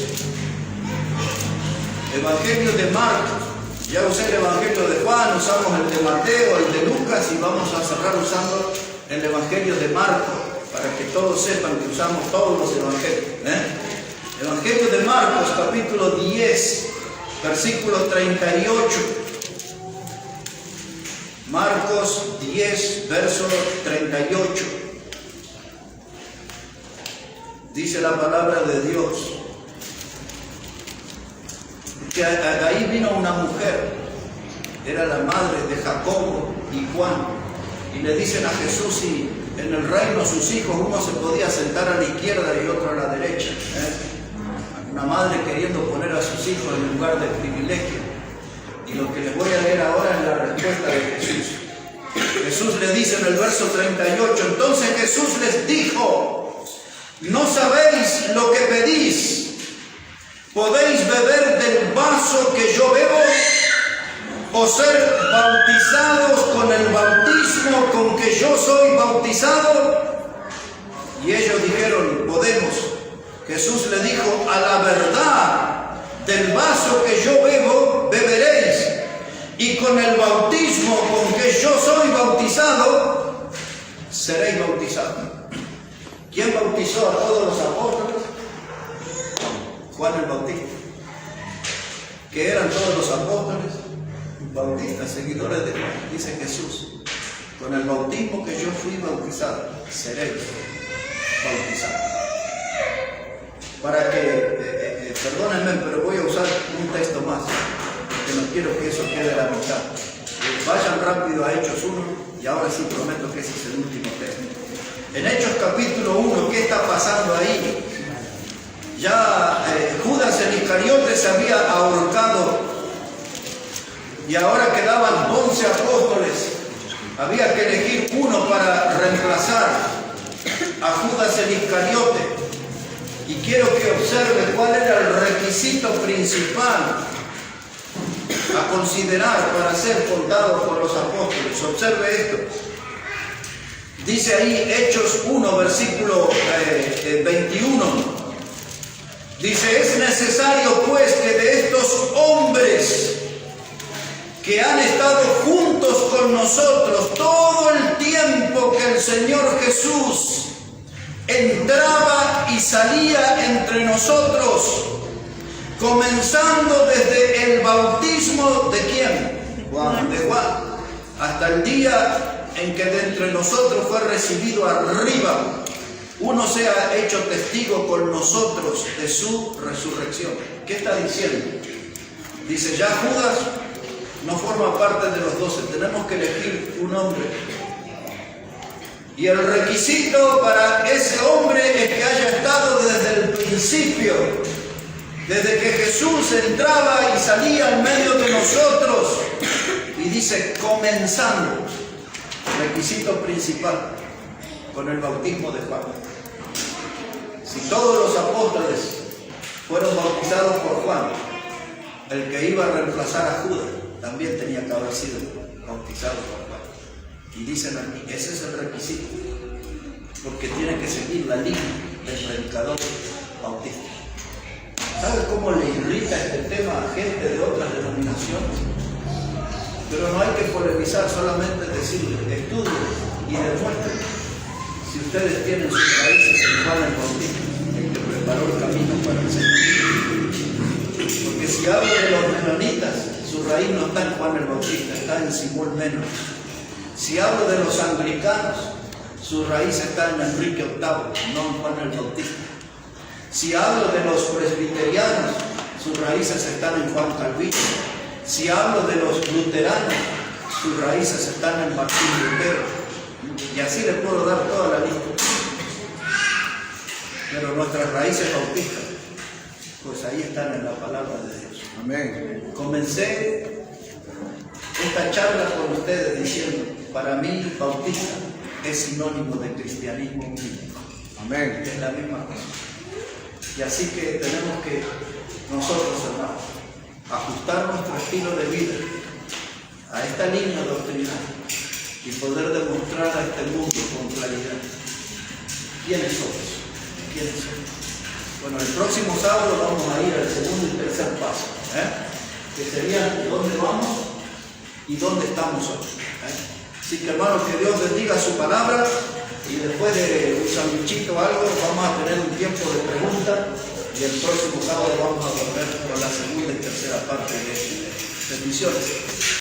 Evangelio de Marcos. Ya usé el Evangelio de Juan, usamos el de Mateo, el de Lucas y vamos a cerrar usando el Evangelio de Marcos para que todos sepan que usamos todos los Evangelios. Evangelio de Marcos, capítulo 10, versículo 38. Marcos 10, verso 38. Dice la palabra de Dios que ahí vino una mujer, era la madre de Jacobo y Juan, y le dicen a Jesús si en el reino sus hijos uno se podía sentar a la izquierda y otro a la derecha. Una madre queriendo poner a sus hijos en lugar de privilegio. Y lo que les voy a leer ahora es la respuesta de Jesús. Jesús le dice en el verso 38, entonces Jesús les dijo, ¿no sabéis lo que pedís? ¿Podéis beber del vaso que yo bebo? ¿O ser bautizados con el bautismo con que yo soy bautizado? Y ellos dijeron, podemos. Jesús le dijo, a la verdad, del vaso que yo bebo, beberéis. Y con el bautismo con que yo soy bautizado, seréis bautizados. ¿Quién bautizó a todos los apóstoles? Juan el Bautista. ¿Qué eran todos los apóstoles? Bautistas, seguidores de Juan. Dice Jesús, con el bautismo que yo fui bautizado, seréis bautizados. Para que, perdónenme, pero voy a usar un texto más, porque no quiero que eso quede a la mitad. Vayan rápido a Hechos 1, y ahora sí prometo que ese es el último texto. En Hechos capítulo 1, ¿qué está pasando ahí? Ya Judas el Iscariote se había ahorcado, y ahora quedaban 11 apóstoles. Había que elegir uno para reemplazar a Judas el Iscariote. Y quiero que observe cuál era el requisito principal a considerar para ser contado por los apóstoles. Observe esto. Dice ahí Hechos 1, versículo 21. Dice, es necesario pues que de estos hombres que han estado juntos con nosotros todo el tiempo que el Señor Jesús entraba y salía entre nosotros, comenzando desde el bautismo de ¿quién? Juan. De Juan, hasta el día en que de entre nosotros fue recibido arriba, uno sea hecho testigo con nosotros de su resurrección. ¿Qué está diciendo? Dice, ya Judas no forma parte de los 12, tenemos que elegir un hombre. Y el requisito para ese hombre es que haya estado desde el principio, desde que Jesús entraba y salía en medio de nosotros. Y dice, comenzando, requisito principal, con el bautismo de Juan. Si todos los apóstoles fueron bautizados por Juan, el que iba a reemplazar a Judas también tenía que haber sido bautizado por Juan. Y dicen aquí, ese es el requisito, porque tiene que seguir la línea del predicador bautista. ¿Sabe cómo le irrita este tema a gente de otras denominaciones? Pero no hay que polemizar, solamente decirle, estudien y demuestren si ustedes tienen sus raíces en Juan el Bautista, el que preparó el camino para el Señor. Porque si hablo de los menonitas, su raíz no está en Juan el Bautista, está en Simón Menor. Si hablo de los anglicanos, su raíz está en Enrique VIII, no en Juan el Bautista. Si hablo de los presbiterianos, sus raíces están en Juan Calvino. Si hablo de los luteranos, sus raíces están en Martín Lutero. Y así le puedo dar toda la lista. Pero nuestras raíces bautistas, pues ahí están en la palabra de Dios. Amén. Comencé esta charla con ustedes diciendo, para mí bautista es sinónimo de cristianismo bíblico. Amén. Es la misma cosa. Y así que tenemos que nosotros, hermanos, ajustar nuestro estilo de vida a esta línea doctrinal y poder demostrar a este mundo con claridad quiénes somos. ¿Quiénes somos? Bueno, el próximo sábado vamos a ir al segundo y tercer paso, que sería dónde vamos y dónde estamos hoy. Así que, hermanos, que Dios bendiga su palabra y después de un sandwichito o algo vamos a tener un tiempo de preguntas y el próximo sábado vamos a volver con la segunda y tercera parte de peticiones.